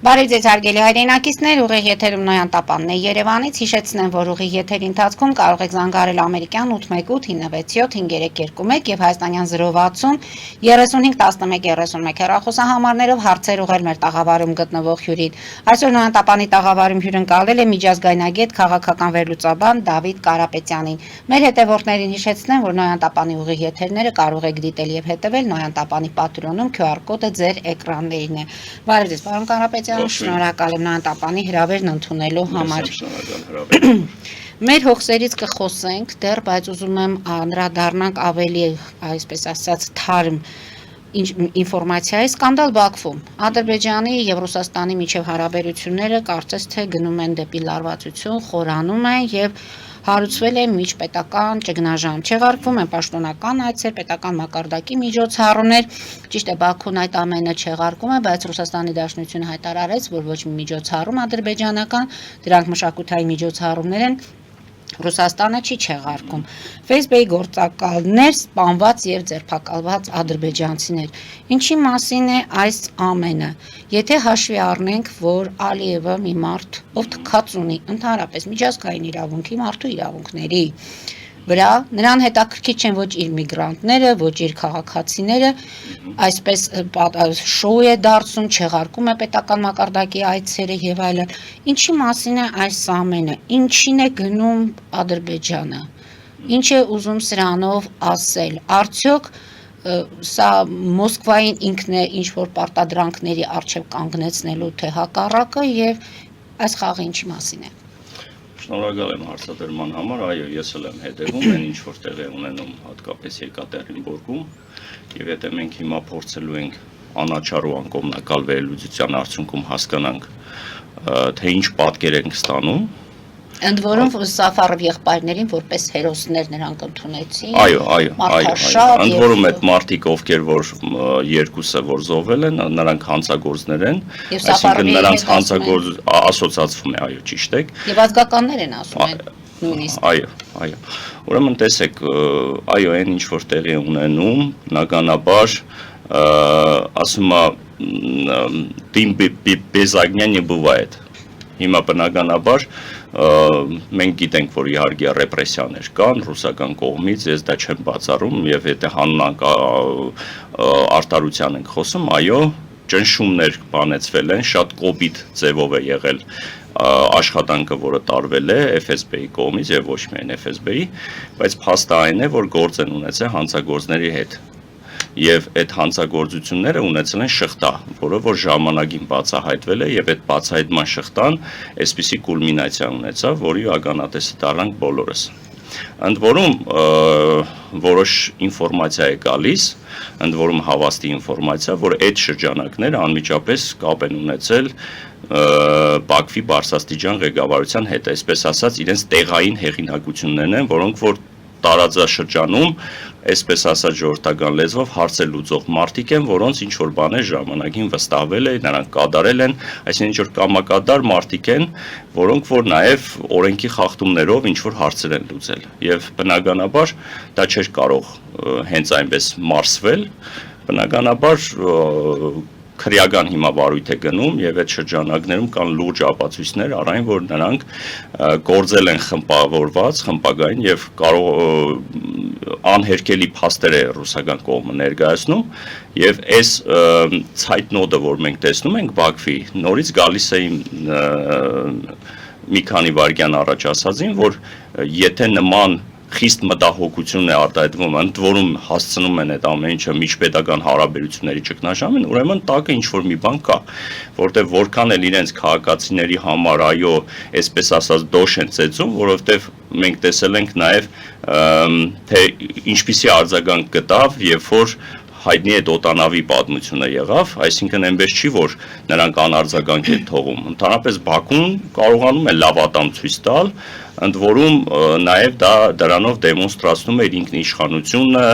Բարև ձեզ հարգելի հայրենակիցներ, ուղիղ եթերում Նոյան Տապանն է Երևանից, հիշեցնեմ, որ ուղիղ եթերի ընթացքում կարող եք զանգահարել ամերիկյան 818-967-521 եւ հայաստանյան 060-3511-31 հեռախոսահամարներով հարցեր ուղղել մեր տաղավարում գտնվող հյուրին։ Այսօր Նոյան Տապանի տաղավարում հյուրընկալել է միջազգայնագետ քաղաքական վերլուծաբան Դավիթ Կարապետյանին։ Մեր հետևորդներին հիշեցնեմ, որ Նոյան Տապանի ուղիղ եթերները կարող եք դիտել եւ հետեւել Նոյան Տապանի Patreon-ում, QR կոդը ձեր էկրաններին է։ Բարև ձեզ, պարոն Կարապետյան, շնորհակալ եմ Նոյան Տապանի հրավերն ընդունելու համար։ Մեր հոգսերից կխոսենք դեռ, բայց ուզում եմ անդրադառնանք ավելի, այսպես ասած, թարմ ինֆորմացիայի սկանդալ Բաքվում։ Ադրբեջանի եւ Ռուսաստանի միջև հարաբերությունները կարծես թե գնում են դեպի լարվածություն, խորանում են եւ հարուցվել է միջպետական ճգնաժամ։ Չեղարկվում են պաշտոնական այցեր, պետական մակարդակի միջոցառումներ։ Ճիշտ է, Բաքուն այդ ամենը չեղարկում է, բայց Ռուսաստանի Դաշնությունը հայտարարեց, որ ոչ մի միջոցառում ադրբեջանական, դրանք մշակութային միջոցառումներ են, Ռուսաստանը չի չեղարկում։ Facebook-ի գործակալներ սպանված եւ ձերբակալված ադրբեջանցիներ։ Ինչի մասին է այս ամենը։ Եթե հաշվի առնենք, որ Ալիևը մի մարդ, ով թքած ունի ընդհանրապես միջազգային իրավունքի, մարդու իրավունքների վրա, նրան հետաքրքիր չեն ոչ իր միգրանտները, ոչ իր քաղաքացիները, այսպես շոու է դարձում, չեղարկում է պետական մակարդակի այցերը եւ այլն։ Ինչի մասին է այս ամենը։ Ինչին է գնում Ադրբեջանը։ Ինչ է ուզում սրանով ասել։ Արդյոք սա Մոսկվային ինքն է ինչ որ պարտադրանքների առջև կանգնեցնելու թե հակառակը եւ այս խաղը ինչի մասին է։ Շնորհակալ եմ հարցադրման համար, այո, ես էլ եմ հետևում այն ինչ որ տեղի ունենում հատկապես Եկատերինբուրգում եւ եթե մենք հիմա փորձելու ենք անաչառ ու անկողմնակալ վերլուծության արդյունքում հասկանանք թե ինչ պատկեր ենք ստանում։ Ընդ որում Սաֆարով եղբայրներին որպես հերոսներ նրանք ընդունեցին։ Այո, ընդ որում այդ մարդիկ ովքեր որ երկուսը որ զոհվել են, նրանք հանցագործներ են, այսինքն նրանց հանցագործ ասոցացվում է, այո, ճիշտ եք։ Եվ ազգականներ են ասում են նույնիսկ։ Այո։ Ուրեմն տեսեք, այո, այն ինչ որ տեղի ունենում, բնականաբար ասում է «Դին без огня не бывает»։ Հիմա բնականաբար մենք գիտենք, որ իհարկե ռեպրեսիաներ կան ռուսական կողմից, ես դա չեմ բացառում եւ եթե հաննանք արտարության ենք խոսում, այո, ճնշումներ բանեցվել են, շատ կոպիտ ձևով է եղել աշխատանքը, որը տարվել է FSB-ի կողմից եւ ոչ միայն FSB-ի, բայց փաստը այն է, որ գործ են ունեցել հանցագործների հետ։ Եվ այդ հանցագործությունները ունեցել են շղթա, որը որ ժամանակին բացահայտվել է եւ այդ բացահայտման շղթան այսպիսի կուլմինացիա ունեցավ, որի ականատեսը դառնանք բոլորս։ Ընդ որում որոշ ինֆորմացիա է գալիս, ընդ որում հավաստի ինֆորմացիա, որ այդ շրջանակները անմիջապես կապ են ունեցել Բաքվի բարձրաստիճան ղեկավարության հետ, այսպես ասած, իրենց տեղային հեղինակություններն են, որոնք որ տարածաշրջանում, այսպես ասած ժողովրդական լեզվով հարցեր լուծող մարդիկ են, որոնց ինչ որ բաներ ժամանակին վստահվել է, նրանք կատարել են, այսինքն ինչ որ կամակադար մարդիկ են, որոնք որ նաև օրենքի խախտումներով ինչ որ հարցեր են լուծել։ Եվ բնականաբար դա չէր կարող հենց այնպես մարսվել, բնականաբար քրեական հիմա վարույթ է գնում եւ այդ շրջանակներում կան լուրջ ապացույցներ առայն որ նրանք գործել են խմբավորված, խմբագային եւ կարող անհերքելի փաստեր է ռուսական կողմը ներկայացնում եւ այս ցայտնոդը որ մենք տեսնում ենք Բաքվի նորից գալիս է մի քանի վայրկյան առաջ ասածին որ եթե նման խիստ մտահոգություն է արտահայտվում, ընդ որում հասցնում են այդ ամեն ինչը միջպետական հարաբերությունների ճգնաժամին, ուրեմն տակը ինչ որ մի բան կա, որտեղ որքան էլ իրենց քաղաքացիների համար այո, այսպես ասած դոշ են ծեծում, որովհետև մենք տեսել ենք նաև թե ինչպիսի արձագանք գտավ, երբ որ հայտնի այդ օտանավի պատմությունը եղավ, այսինքն այնպես չի, որ նրանք անարձագանք են թողում, ընդհանրապես Բաքուն կարողանում է լավ ատամ ցույց տալ, ընդ որում նաև դա դրանով դեմոնստրացնում է իր ինքնիշխանությունը,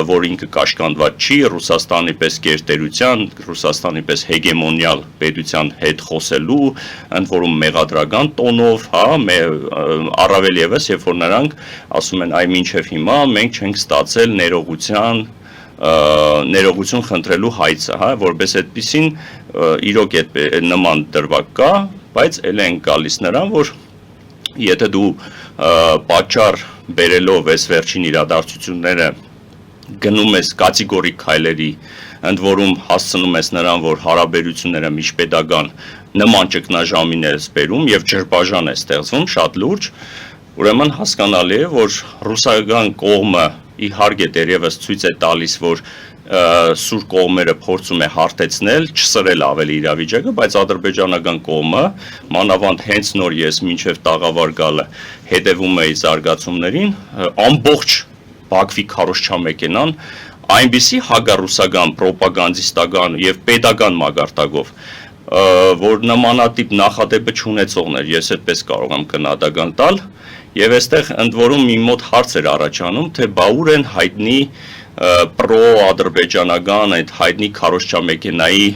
որ ինքը կաշկանդված չի Ռուսաստանի պես գերտերության, Ռուսաստանի պես հեգեմոնիալ պետության հետ խոսելու, ընդ որում մեղադրական տոնով, առավել եւս, երբ որ նրանք ասում են այ մինչև հիմա մենք չենք ստացել ներողության ներողություն խնդրելու հայցը, հա, որպես այդպեսին իրոք այդ նման դրվագ կա, բայց էլ են գալիս նրան, որ եթե դու պատճառ բերելով այս վերջին իրադարձությունները գնում ես կատեգորիկ քայլերի, ընդ որում հասցնում ես նրան, որ հարաբերությունները միջպետական նման ճգնաժամիներ սպերում եւ ջրբաժան է ստեղծվում շատ լուրջ, ուրեմն հասկանալի է, որ ռուսական կողմը իհարկե դերևս ցույց է տալիս, որ սուր կողմերը փորձում է հարթեցնել, չսրել ավելի իրավիճակը, բայց ադրբեջանական կողմը, մանավանդ հենց նոր ես մինչև տաղավար գալը հետևում էի զարգացումներին, ամբողջ Բաքվի քարոզչամեքենան այնպիսի հագառուսական, պրոպագանդիստական եւ պետական մագարտակով, որ նմանատիպ նախադեպը չունեցողներ, ես այդպես կարող եմ քննադատական տալ, եւ այստեղ ընդ որում մի մոտ հարց էր առաջանում, թե բա ուր են հայտնի պրո-ադրբեջանական այդ հայտնի քարոզչամեքենայի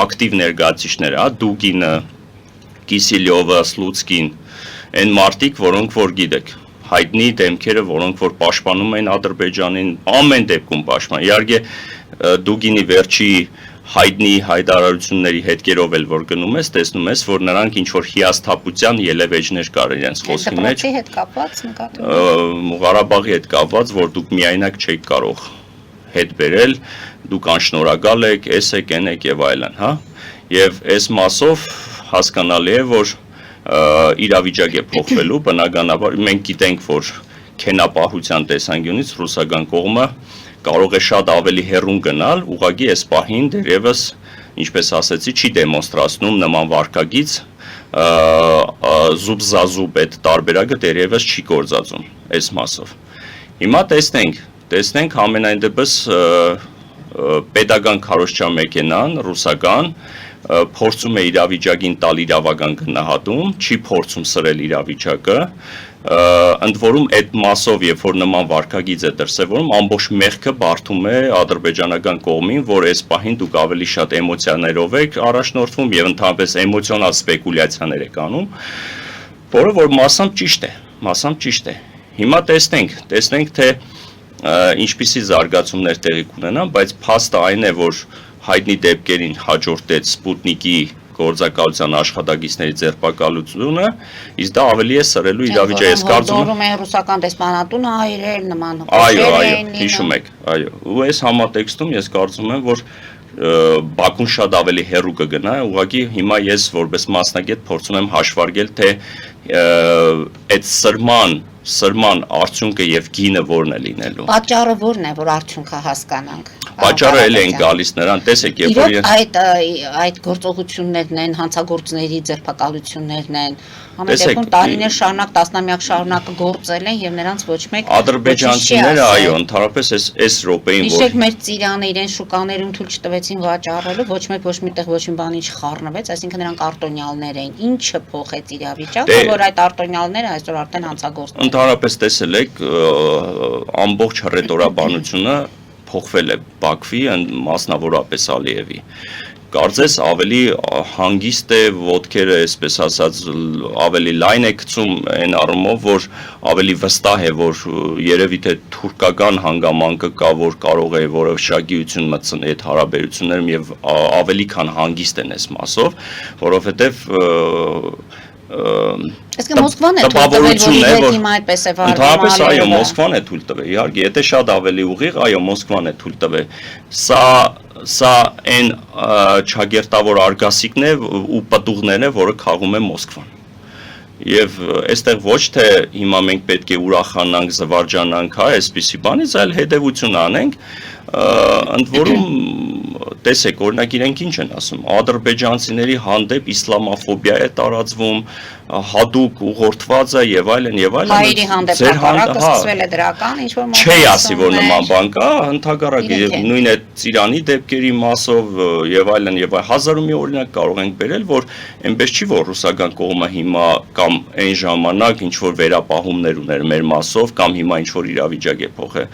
ակտիվ ներկայացիչները, հա, Դուգինը, Կիսիլյովը, Սլուցկին, այն մարդիկ, որոնք որ գիտեք, հայտնի դեմքերը, որոնք որ պաշտպանում են Ադրբեջանին, ամեն դեպքում պաշտպան։ Իհարկե Դուգինի վերջի հայտնի հայտարարությունների հետքերով էլ որ գնում ես, տեսնում ես, որ նրանք ինչ որ հիասթափության ելևէջներ կար իրենց խոսքի մեջ։ Դպրոցի հետ կապված նկատում Ղարաբաղի հետ կապված, որ դուք միայնակ չեք կարող հետ բերել, դուք անշնորհակալ եք, էս եք, են եք եւ այլն, հա։ Եվ այս մասով հասկանալի է, որ իրավիճակ է փոխվելու, բնականաբար մենք գիտենք, որ քենապահության տեսանկյունից ռուսական կողմը կարող է շատ ավելի հեռուն գնալ, ուղղակի այս պահին դերևս, ինչպես ասեցի, չի դեմոնստրացնում նման վարքագիծ, զուբ-զազուբ այդ տարբերակը դերևս չի գործածում այս մասով։ Հիմա տեսնենք ամենայն դեպս պետական քարոզչամեքենան, ռուսական, փորձում է իրավիճակին տալ իրավական գնահատում, չի փորձում սրել իրավիճակը, ընդ որում այդ մասով, երբ որ նման վարքագիծ է դրսևորում, ամբողջ մեղքը բարդում է ադրբեջանական կողմին, որ այս պահին դուք ավելի շատ էմոցիաներով եք առաջնորդվում եւ ընդհանրապես էմոցիոնալ սպեկուլյացիաներ եք անում, որը որ մասամբ ճիշտ է։ Հիմա տեսնենք թե ինչպիսի զարգացումներ տեղի կունենան, բայց փաստը այն է, որ հայտնի դեպքերին հաջորդեց Սպուտնիկի գործակալության աշխատակիցների ձերբակալությունը, իսկ դա ավելի է սրելու իրավիճակը, ես կարծում եմ ռուսական դեսպանատունը այրել նման Այո, հիշում եք, այո։ Ու այս համատեքստում ես կարծում եմ, որ Բաքուն շատ ավելի հեռու կգնա, ուղղակի հիմա ես որպես մասնագետ փորձում եմ հաշվարկել, թե այդ սրման արդյունքը եւ գինը որն է լինելու։ Պատճառը որն է, որ արդյունքը հասկանանք։ Պատճառը էլ են գալիս նրան, տեսեք, երբ որ այդ գործողություններն են, հանցագործների ձերբակալություններն են, համենայնիվ տարիներ շարունակ, տասնամյակ շարունակ գործել են եւ նրանց ոչ մեկ ադրբեջանցիները, այո, ընդհանրապես այս րոպեին որ Իսկ մեր ծիրանը իրեն շուկաներում թույլ չտվեցին վաճառելու, ոչ մեկ ոչ միտեղ ոչ մի բան չխառնվեց, այսինքն նրանք արտոնյալներ էին։ Ինչը փոխեց իրավիճակը, որ այդ արտոնյալները այսօր արդեն հանցագործներ։ Ընդհանրապես տեսել եք ամբողջ հռետորաբանությունը փոխվել է Բաքվի, մասնավորապես Ալիևի։ Կարծես ավելի հանգիստ է, ոտքերը, այսպես ասած, ավելի լայն է գցում այն առումով, որ ավելի վստահ է, որ երևի թե թուրքական հանգամանքը կա, որ կարող է որոշակիություն մտցնել այդ հարաբերություններում եւ ավելի քան հանգիստ են այս մասով, որովհետեւ Իսկ Մոսկվան է թույլ տվել, որ իր հիմա այդպես է վարվում։ Ընդհանրապես այո, Մոսկվան է թույլ տվել։ Իհարկե, եթե շատ ավելի ուղիղ, այո, Մոսկվան է թույլ տվել։ Սա այն չագերտավոր արգասիքն է ու պտուղներն է, որը քաղում է Մոսկվան։ Եվ այստեղ ոչ թե հիմա մենք պետք է ուրախանանք, զվարճանանք, հա, այսպիսի բանից, այլ հետևություն անենք, ընդ որում տեսեք, օրինակ իրենք ինչ են ասում, ադրբեջանցիների հանդեպ իսլամաֆոբիա է տարածվում, հատուկ ուղղորդված է եւ այլն եւ այլն։ Հայերի հանդեպ հակառակը սկսվել է դրական, ինչ որ չի ասի, որ նման բան կա, ընդհակառակը նույն է Ծիրանի դեպքերի մասով եւ այլն եւ հազար ու մի օրինակ կարող ենք բերել, որ այնպես չի, որ ռուսական կողմը հիմա կամ այն ժամանակ ինչ որ վերապահումներ ուներ մեր մասով կամ հիմա ինչ որ իրավիճակ է փոխել։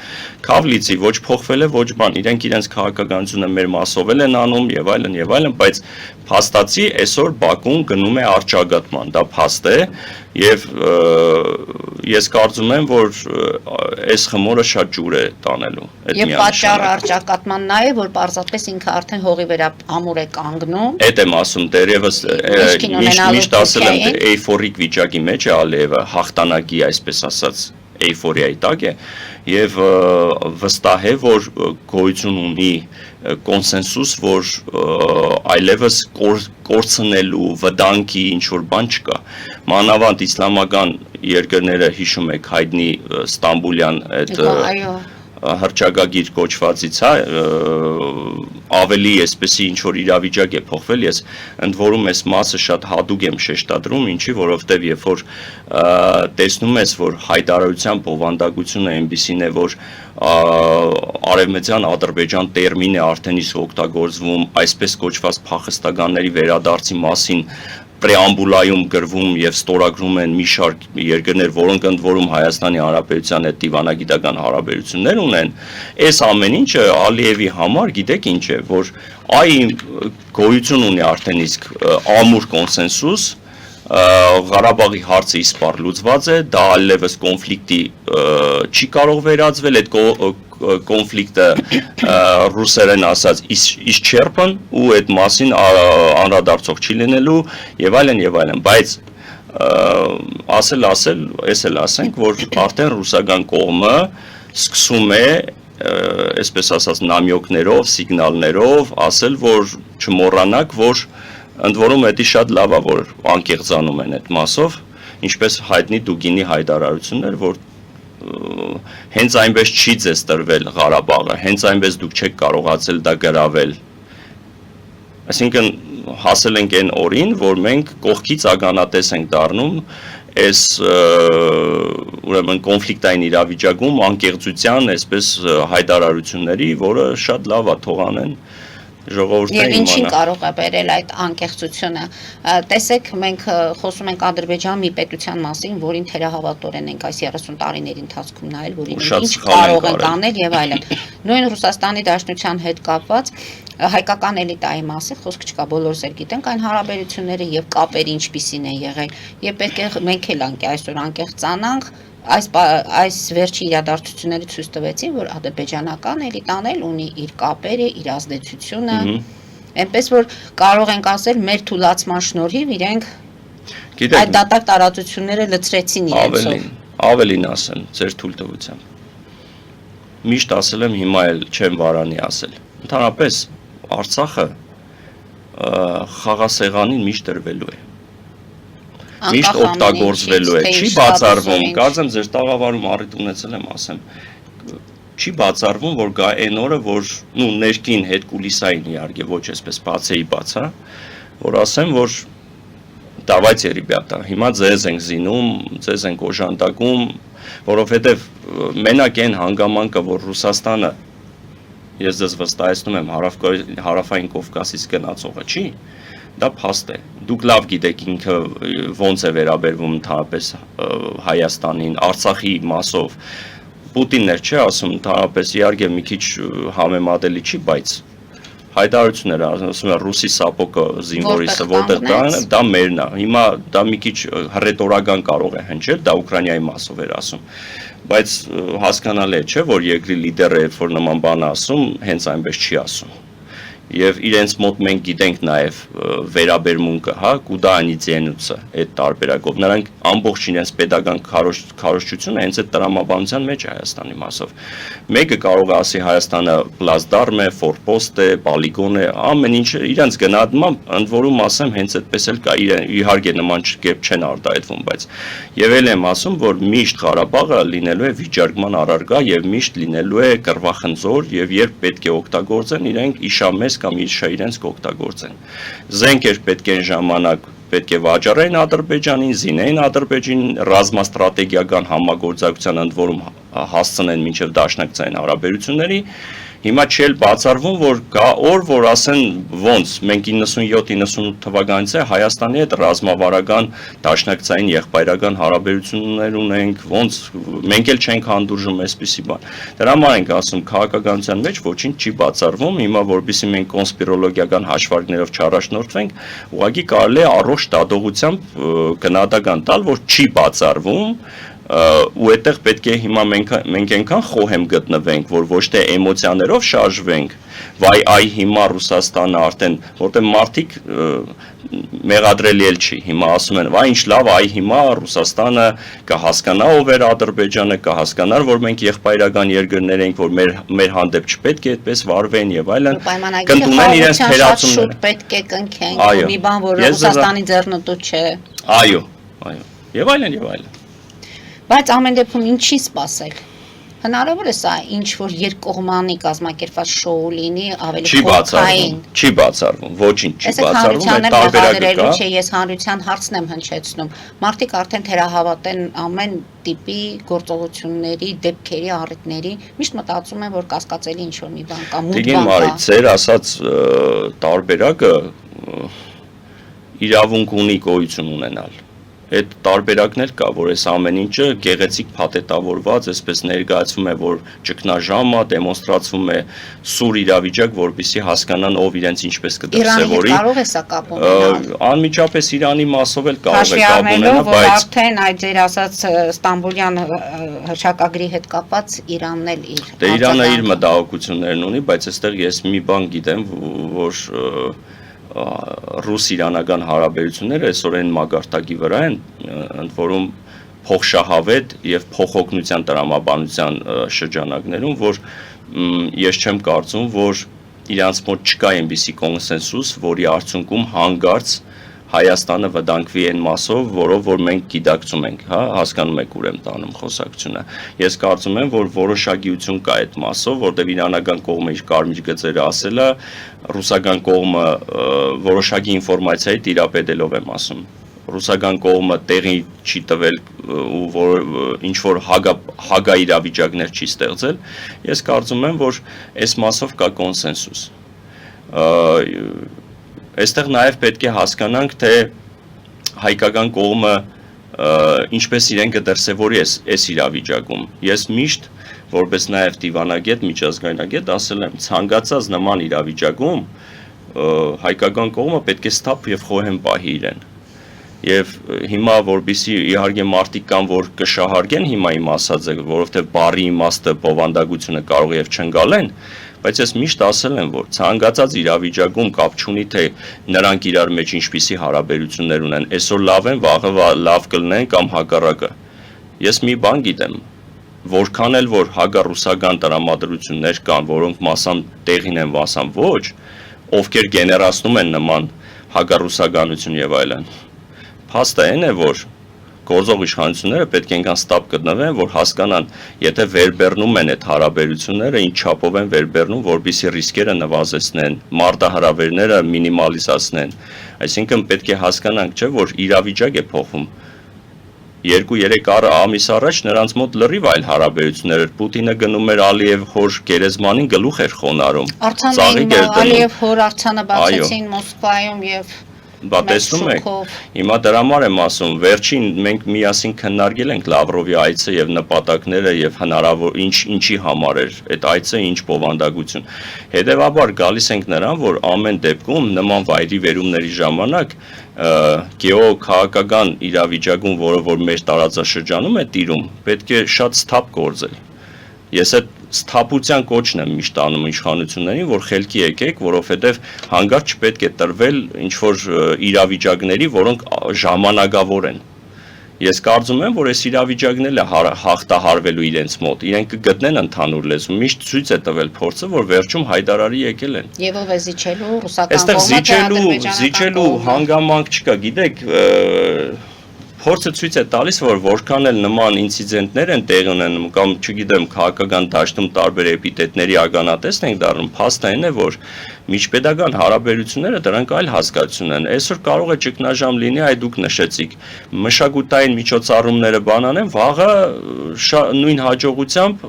Քավլիցի ոչ փոխվել է, ոչ բան, իրենք իրենց քաղաքականությունը մեր մասով մասով են անում եւ այլն, բայց փաստացի այսօր Բաքուն գնում է արճակատման, դա փաստ է եւ ես կարծում եմ, որ այս խմորը շատ ջուր է տանելու։ Եվ պատճառը արճակատման նա է, որ պարզապես ինքը արդեն հողի վրա ամուր է կանգնում։ Այդ եմ ասում, դերևս միշտ ասել եմ, էյֆորիկ վիճակի մեջ է Ալիևը, հաղթանակի այսպես ասած էյֆորիայի տակ է եւ վստահ է, որ գոյություն ունի կոնսենսուս, որ այլևս կորցնելու վտանգի ինչ որ բան չկա։ Մանավանդ իսլամական երկրները հիշում եք հայտնի Ստամբուլյան այդ հռչակագիր կոչվածից, ավելի այսպեսի ինչ որ իրավիճակ է փոխվել, ես ընդ որում այս մասը շատ հատուկ եմ շեշտադրում, ինչի, որովհետև երբ որ տեսնում ես, որ հայտարարության բովանդակությունը այնպիսին է, որ արևմտյան Ադրբեջան տերմին է արդեն իսկ օգտագործվում այսպես կոչված փախստականների վերադարձի մասին պրեամբուլայում գրվում եւ ստորագրում են մի շարք երկրներ, որոնք ընդ որում Հայաստանի Հանրապետության հետ դիվանագիտական հարաբերություններ ունեն, այս ամեն ինչը Ալիևի համար գիտեք ինչ է, որ գոյություն ունի արդեն իսկ ամուր կոնսենսուս, Ղարաբաղի հարցը իսպառ լուծված է, դա այլևս կոնֆլիկտի չի կարող վերածվել, այդ կոնֆլիկտը ռուսերեն ասած исчерпан ու այդ մասին անդրադարձող չի լինելու եւ այլն, բայց ասել ասենք, որ արդեն ռուսական կողմը սկսում է այսպես ասած նամյոկներով, սիգնալներով ասել, որ չմոռանաք, որ ընդ որում դա շատ լավ է, որ անկեղծանում են այդ մասով, ինչպես հայտնի Դուգինի հայտարարություններ, որ հենց այնպես չի ձեզ տրվել Ղարաբաղը, հենց այնպես դուք չեք կարողացել դա գրավել։ Այսինքն հասել ենք այն օրին, որ մենք կողքից ականատես ենք դառնում այս ուրեմն կոնֆլիկտային իրավիճակում անկեղծության այսպես հայտարարությունների, որը շատ լավ է թողանեն ժողովուրդը Եվ ինչին կարող է բերել այդ անկեղծությունը։ Տեսեք, մենք խոսում ենք Ադրբեջան մի պետության մասին, որին թերահավատորեն ենք այս 30 տարիների ընթացքում նայել, որին ինչ կարող են անել եւ այլն։ Նույն Ռուսաստանի Դաշնության հետ կապված հայկական էլիտայի մասին խոսք չկա, բոլորս էլ գիտենք այն հարաբերությունները եւ կապերը ինչպիսին են եղել։ Եվ պետք է մենք էլ այսօր անկեղծանանք այս վերջի իրադարձությունները ցույց տվեցին, որ ադրբեջանական էլիտան էլ ունի իր կապերը, իր ազդեցությունը, այնպես որ կարող ենք ասել մեր թուլացման շնորհիվ իրենք այդ դատակ տարածությունները լցրեցին իրենցով։ Ավելին ասեմ, ձեր թույլտվությամբ։ Միշտ ասել եմ, հիմա էլ չեմ վարանի ասել։ Ընդհանրապես Արցախը խաղասեղանին միշտ դրվելու է։ Միշտ օգտագործվելու է, չի բացառվում, կարծեմ ձեր տաղավարում առիթ ունեցել եմ ասեմ, չի բացառվում, որ գա այն օրը, որ ներքին հետ կուլիսային իհարկե ոչ այսպես բացեի բացա, որ ասեմ, որ давайте, ребята, հիմա ձեզ ենք զինում, ձեզ ենք օժանդակում, որովհետև մենակ այն հանգամանքը, որ Ռուսաստանը, ես ձեզ վստահեցնում եմ, հարավային Կովկասից գնացողը չի, դա փաստ է։ Դուք լավ գիտեք ինքը ոնց է վերաբերվում ընդհանրապես Հայաստանին, Արցախի մասով։ Պուտինն էր չէ ասում, ընդհանրապես իհարկե մի քիչ համեմատելի չի, բայց հայտարարություններ ասում են ռուսի սապոկը զինվորիսը որտեղ տանը, դա մերն է։ Հիմա դա մի քիչ ռետորական կարող է հնչել, դա Ուկրաինայի մասով էր ասում։ Բայց հասկանալի է, չէ, որ երկրի լիդերը երբ որ նման բան ասում, հենց այնպես չի ասում։ Եվ իրենց մոտ մենք գիտենք նաև վերաբերմունքը, հա, կուդա անի ձենուցը այդ տարբերակով։ Նրանք ամբողջ իրենց pedagogan քարոզչությունը հենց այդ տրամաբանության մեջ է Հայաստանի մասով։ Մեկը կարող է ասի Հայաստանը պլազդարմ է, ֆորպոստ է, պոլիգոն է, ամեն ինչը իրենց գնահատմամբ ընդ որում ասեմ հենց այդպես էլ կա, իհարկե նման կերպ չեն արտահայտվում, բայց եւ էլ եմ ասում, որ միշտ Ղարաբաղը լինելու է վիճարկման առարկա եւ միշտ լինելու է կռվախնձոր եւ երբ պետք է օգտագործեն իրենք իշամես կամ իրենց կօգտագործեն։ Զենքեր պետք է ժամանակ պետք է վաճառեն Ադրբեջանին, զինեն Ադրբեջանին, ռազմաստրատեգիական համագործակցության ընդ որում հասցնեն մինչև դաշնակցային հարաբերությունների Հիմա չի բացառվում, որ կա օր, որ ասեն ոնց մենք 97-98 թվականից է Հայաստանի հետ ռազմավարական դաշնակցային եղբայրական հարաբերություններ ունենք, ոնց մենք էլ չենք հանդուրժում այսպիսի բան։ Դրա համար ենք ասում քաղաքականության մեջ ոչինչ չի բացառվում, հիմա որովհետեւ մենք կոնսպիրոլոգիական հաշվարկներով չառաջնորդվենք, ուղղակի կարելի է առողջ դատողությամբ գնահատական տալ, որ չի բացառվում ու այդտեղ պետք է հիմա մենք այնքան խոհեմ գտնվենք, որ ոչ թե էմոցիաներով շարժվենք, վայ այ հիմա Ռուսաստանը արդեն, որտեղ մարդիկ մեղադրելի էլ չի, հիմա ասում են, վայ ինչ լավ, այ հիմա Ռուսաստանը կհասկանա ով էր Ադրբեջանը, կհասկանար, որ մենք եղբայրական երկրներ ենք, որ մեր հանդեպ չպետք է այդպես վարվեն եւ այլն, կընդունեն իրենց թերացումները, պետք է կնքեն, մի բան, որ Ռուսաստանի ձեռնտու չէ։ Այո, եւ այլն եւ այլն։ Բայց ամեն դեպքում ինչի սпасել։ Հնարավոր է սա ինչ որ երկկողմանի կազմակերպված շոու լինի, ավելի խորքային։ Չի բացառվում, ոչինչ չի բացառվում, այդ տարբերակը կա։ Չէ, ես հանրության հարցն եմ հնչեցնում։ Մարդիկ արդեն թերահավատ են ամեն տիպի գործողությունների, դեպքերի, առիթների, միշտ մտածում են, որ կասկածելի ինչ որ մի բան կա, մութ բան կա։ Ձեր ասած տարբերակը իրավունք ունի գոյություն ունենալ։ Այդ տարբերակն էլ կա, որ այս ամեն ինչը գեղեցիկ փաթեթավորված, այսպես ներկայացվում է, որ ճգնաժամ է, դեմոնստրացվում է սուր իրավիճակ, որպեսզի հասկանան ով իրենց ինչպես կդրսևորի։ Իրանի հետ կարող է սա կապ ունենալ։ Անմիջապես Իրանի մասով էլ կարող է կապ ունենալ, բայց արդեն այդ ձեր ասած Ստամբուլյան հռչակագրի հետ կապված Իրանն էլ իր։ Դե Իրանը իր մտահոգություններն ունի, բայց այստեղ ես մի բան գիտեմ, որ ռուս-իրանական հարաբերությունները այսօր այն մակարդակի վրա են, ընդ որում փոխշահավետ եւ փոխօգնության տրամաբանության շրջանակներում, որ ես չեմ կարծում, որ իրանց մոտ չկա այնպիսի կոնսենսուս, որի արդյունքում հանգարց Հայաստանը վտանգվի այն մասով, որով որ մենք գիտակցում ենք, հա, հասկանում եք ուր եմ տանում խոսակցությունը։ Ես կարծում եմ, որ որոշակիություն կա այդ մասով, որտեղ իրանական կողմը իր կարմիր գծերը ասել է, ռուսական կողմը որոշակի ինֆորմացիայի տիրապետելով եմ ասում։ Ռուսական կողմը տեղի չի տվել ու որ ինչ որ հագաիրավիճակներ չի ստեղծել, ես կարծում եմ, որ այս մասով կա կոնսենսուս։ Այստեղ նաև պետք է հասկանանք, թե հայկական կողմը ինչպես իրեն կդրսևորի այս իրավիճակում։ Ես միշտ, որպես նաև դիվանագետ, միջազգայնագետ, ասել եմ, ցանկացած նման իրավիճակում հայկական կողմը պետք է սթափ եւ խոհեմ պահի իրեն։ Եվ հիմա որբիսի իհարկե մարդիկ կան, որ կշահարկեն հիմա իմ ասածը, որովհետև բարի իմաստը, բովանդակությունը կարող եւ չընկալեն, բայց ես միշտ ասել եմ, որ ցանկացած իրավիճակում կապ չունի, թե նրանք իրար մեջ ինչպիսի հարաբերություններ ունեն, այսօր լավ են, վաղը լավ կլինեն կամ հակառակը։ Ես մի բան գիտեմ, որքան էլ որ հակառուսական տրամադրություններ կան, որոնք մասամբ տեղին են, մասամբ ոչ, ովքեր գեներացնում են նման հակառուսականություն եւ այլն։ Փաստը այն է, որ գործող իշխանությունները պետք է այնքան ստապ գտնվեն, որ հասկանան, եթե վերբեռնում են այդ հարաբերությունները, ինչ չափով են վերբեռնում, որպեսզի ռիսկերը նվազեցնեն, մարտահրավերները մինիմալիզացնեն։ Այսինքն պետք է հասկանանք, չէ, որ իրավիճակ է փոխվում։ 2-3 ամիս առաջ նրանց մոտ լրիվ այլ հարաբերություններ էր։ Պուտինը գնում էր Ալիև հոր գերեզմանին գլուխ էր խոնարհում։ Ալիև հոր արձանը բացեցին Մոսկվայում եւ Բա տեսնում եք, հիմա դրա համար եմ ասում, վերջին մենք միասին քննարկել ենք Լավրովի այցը եւ նպատակները եւ հնարավոր ինչի համար էր այդ այցը, ինչ բովանդակություն։ Հետևաբար գալիս ենք նրան, որ ամեն դեպքում նման վայրի վերումների ժամանակ գեոքաղաքական իրավիճակում, որը որ մեր տարածաշրջանում է տիրում, պետք է շատ սթափ գործել։ Ես այդ սթափության կոչն եմ միշտ անում իշխանություններին, որ խելքի եկեք, որովհետև հանգարց չպետք է տրվել ինչ-որ իրավիճակների, որոնք ժամանակավոր են։ Ես կարծում եմ, որ այս իրավիճակն էլ է հաղթահարվելու իրենց մոտ, իրենք կգտնեն ընդհանուր լեզու, միշտ ցույց է տվել փորձը, որ վերջում հայտարարի եկել են։ Եվ ով է զիջելու ռուսական կողմը, այստեղ զիջելու հանգամանք չկա, գիտեք, Փորձը ցույց է տալիս, որ որքան էլ նման ինցիդենտներ են տեղի ունենում կամ չգիտեմ քաղաքական դաշտում տարբեր էպիտետների ականատեսն ենք դառնում, փաստն այն է, որ միջպետական հարաբերությունները դրանք այլ հասկացություն են։ Այսօր կարող է ճգնաժամ լինի, այ դուք նշեցիք, մշակութային միջոցառումները բանանեն, վաղը նույն հաջողությամբ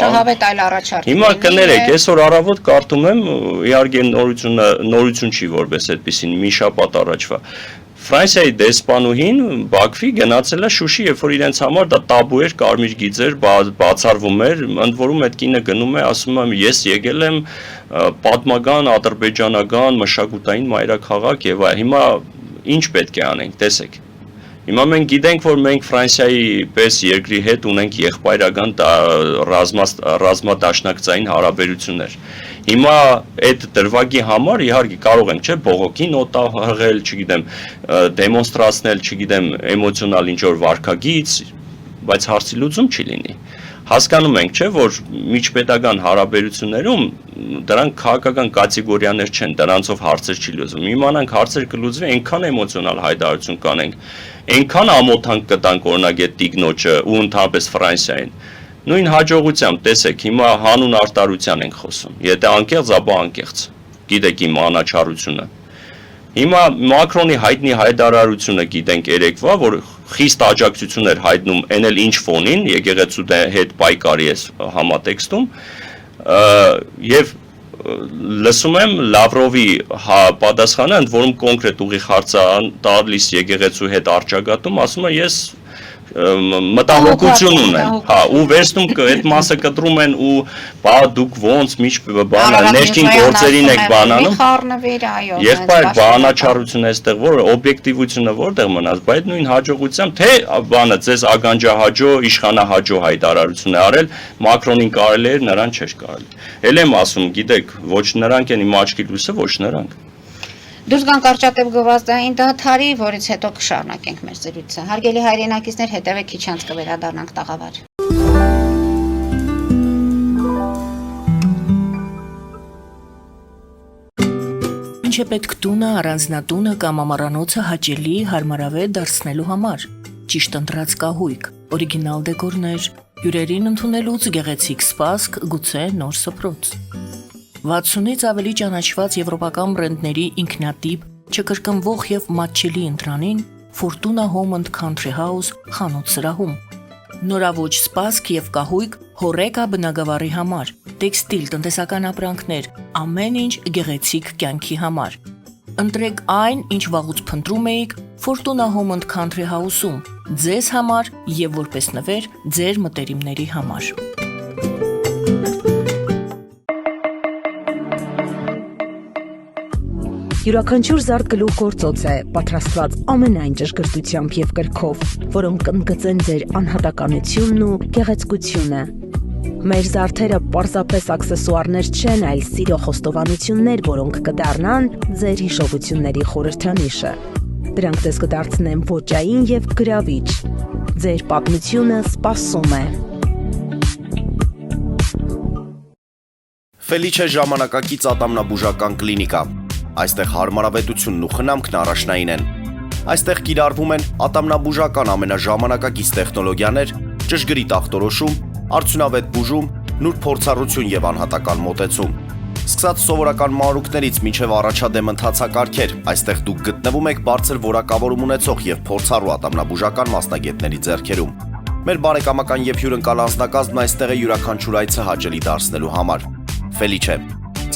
շահավետ այլ առաջարկ։ Հիմա կներեք, այսօր առավոտ կարդում եմ, իհարկե նորություն չի որպես այդպեսին մի շաբաթ առաջվա։ Ֆրանսիայի դեսպանուհին Բաքվի գնացել է Շուշի, երբ որ իրենց համար դա տաբու էր, կարմիր գիծ էր, բացառվում էր, ընդ որում այդ կինը գնում է, ասում եմ, ես եկել եմ պատմական, ադրբեջանական, մշակութային մայրաքաղաք եւ այլ։ Հիմա ինչ պետք է անենք, տեսեք։ Հիմա մենք գիտենք, որ մենք Ֆրանսիայի պես երկրի հետ ունենք եղբայրական ռազմադաշնակցային հարաբերություններ։ Հիմա այդ դրվագի համար իհարկե կարող ենք, չէ, բողոքի նոտա հղել, չգիտեմ, դեմոնստրացնել, չգիտեմ, էմոցիոնալ ինչ-որ վարքագիծ, բայց հարցի լուծում չի լինի։ Հասկանում ենք, չէ, որ միջպետական հարաբերություններում դրանք քաղաքական կատեգորիաներ չեն, դրանցով հարցեր չի լուծվում։ Իմանանք հարցեր կլուծվի, այնքան էմոցիոնալ հայտարարություն կանենք, այնքան ամոթանք կտանք օրինակ այդ տիկնոջը ու ընդհանրապես Ֆրանսիային։ Նույն հաջողությամբ, տեսեք, հիմա հանուն արտարության ենք խոսում։ Եթե անկեղծ, ապա անկեղծ։ Գիտեք իմ անաչառությունը։ Հիմա Մակրոնի հայտնի հայտարարությունը գիտենք երեկվա, որ խիստ աջակցություն էր հայտնում այն էլ ինչ ֆոնին, եկեղեցու հետ պայքարի է համատեքստում, եւ լսում եմ Լավրովի պատասխանը, ընդ որում կոնկրետ ուղիղ հարց տալիս եկեղեցու հետ արճակատում, ասում է ես մտահոգություն ունեն, հա, ու վերցնում այդ մասը կտրում են ու բա դուք ոնց բանը ներքին գործերին եք բանանում։ Եղբայր բանաչառությունը այստեղ որ օբյեկտիվությունը որտեղ մնաց, բայց նույն հաջողությամբ թե բանը ձեզ ագանջահաջո, իշխանահաջո հայտարարություն է արել, Մակրոնին կարելի էր, նրան չէր կարելի։ Էլ եմ ասում, գիտեք, ոչ նրանք են իմ աչքի լույսը, ոչ նրանք։ Դուրս գանք կարճատև գովազդային դադարի, որից հետո կշարունակենք մեր զրույցը։ Հարգելի հայրենակիցներ, հետևեք քիչ անց կվերադառնանք տաղավար։ Ինչ է պետք տունը, առանձնատունը կամ ամառանոցը հաճելի, հարմարավետ դարձնելու համար։ Ճիշտ ընտրած կահույք, օրիգինալ դեկորներ, հյուրերին ընդունելուց գեղեցիկ սպասք, գուցե նոր սփռոց։ 60-ից ավելի ճանաչված եվրոպական բրենդների ինքնատիպ, չկրկնվող եւ մատչելի ընտրանին Fortuna Home and Country House խանութ սրահում։ Նորաոճ սպասք եւ կահույք հորեկա բնագավառի համար, տեքստիլ, տնտեսական ապրանքներ, ամեն ինչ գեղեցիկ կյանքի համար։ Ընտրեք այն, ինչ վաղուց փնտրում էիք Fortuna Home and Country House-ում, ձեզ համար եւ որպես նվեր ձեր մտերիմների համար։ Յուրաքանչյուր զարդ գլուխ գործոց է, պատրաստված ամենայն ճշգրտությամբ եւ կրքով, որոնք կընդգծեն ձեր անհատականությունն ու գեղեցկությունը։ Մեր զարդերը պարզապես աքսեսուարներ չեն, այլ սիրո խոստովանություններ, որոնք կդառնան ձեր հիշողությունների խորհրդանիշը։ Դրանք ձեզ կդարձնեն ոճային եւ գրավիչ։ Ձեր պատմությունը սպասում է։ Ֆելիչե ժամանակակից ատամնաբուժական կլինիկա։ Այստեղ հարմարավետությունն ու խնամքն առաջնային են։ Այստեղ կիրառվում են ատամնաբուժական ամենաժամանակակից տեխնոլոգիաներ, ճշգրիտ ախտորոշում, արդյունավետ բուժում, նուրբ փորձառություն եւ անհատական մոտեցում։ Սկսած սովորական մանրուքներից մինչև առաջադեմ ընթացակարգեր, այստեղ դուք գտնվում եք բարձր որակավորում ունեցող եւ փորձառու ատամնաբուժական մասնագետների ձեռքերում։ Մեր բարեկամական եւ հյուրընկալ անձնակազմն այստեղ է յուրաքանչյուր այցը հաճելի դարձնելու համար։ Ֆելիչե,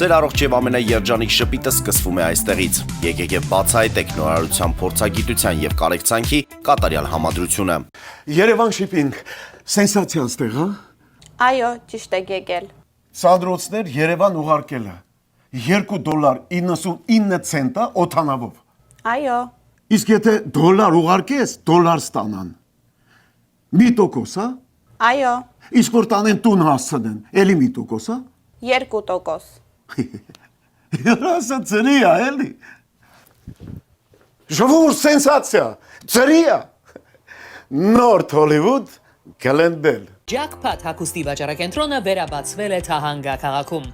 ձեր առողջ եւ ամենաերջանիկ շպիտը սկսվում է այստեղից։ Եկեք եւ բացահայտեք նորարարության փորձագիտության եւ կարեկցանքի կատարյալ համադրությունը։ Երևան շիփինգ, սենսացիա ստեղ, հա։ Այո, ճիշտ եք եկել։ Սանդրոցներ Երևան ուղարկելը $2.99 օթանավով։ Այո, Իսկ եթե դոլար ուղարկես, դոլար ստանան։ 1%, հա։ այո, Իսկ որ տանեն տուն հասցնեն, էլի 1%, հա։ 2%։ Երասը ծրի է, էլի։ Ժողովուրդ սենսացիա, ծրի է։ Նորդ Հոլիվուդ Գլենդել։ Jackpot հագուստի վաճառակենտրոնը վերաբացվել է Թահանգա քաղաքում։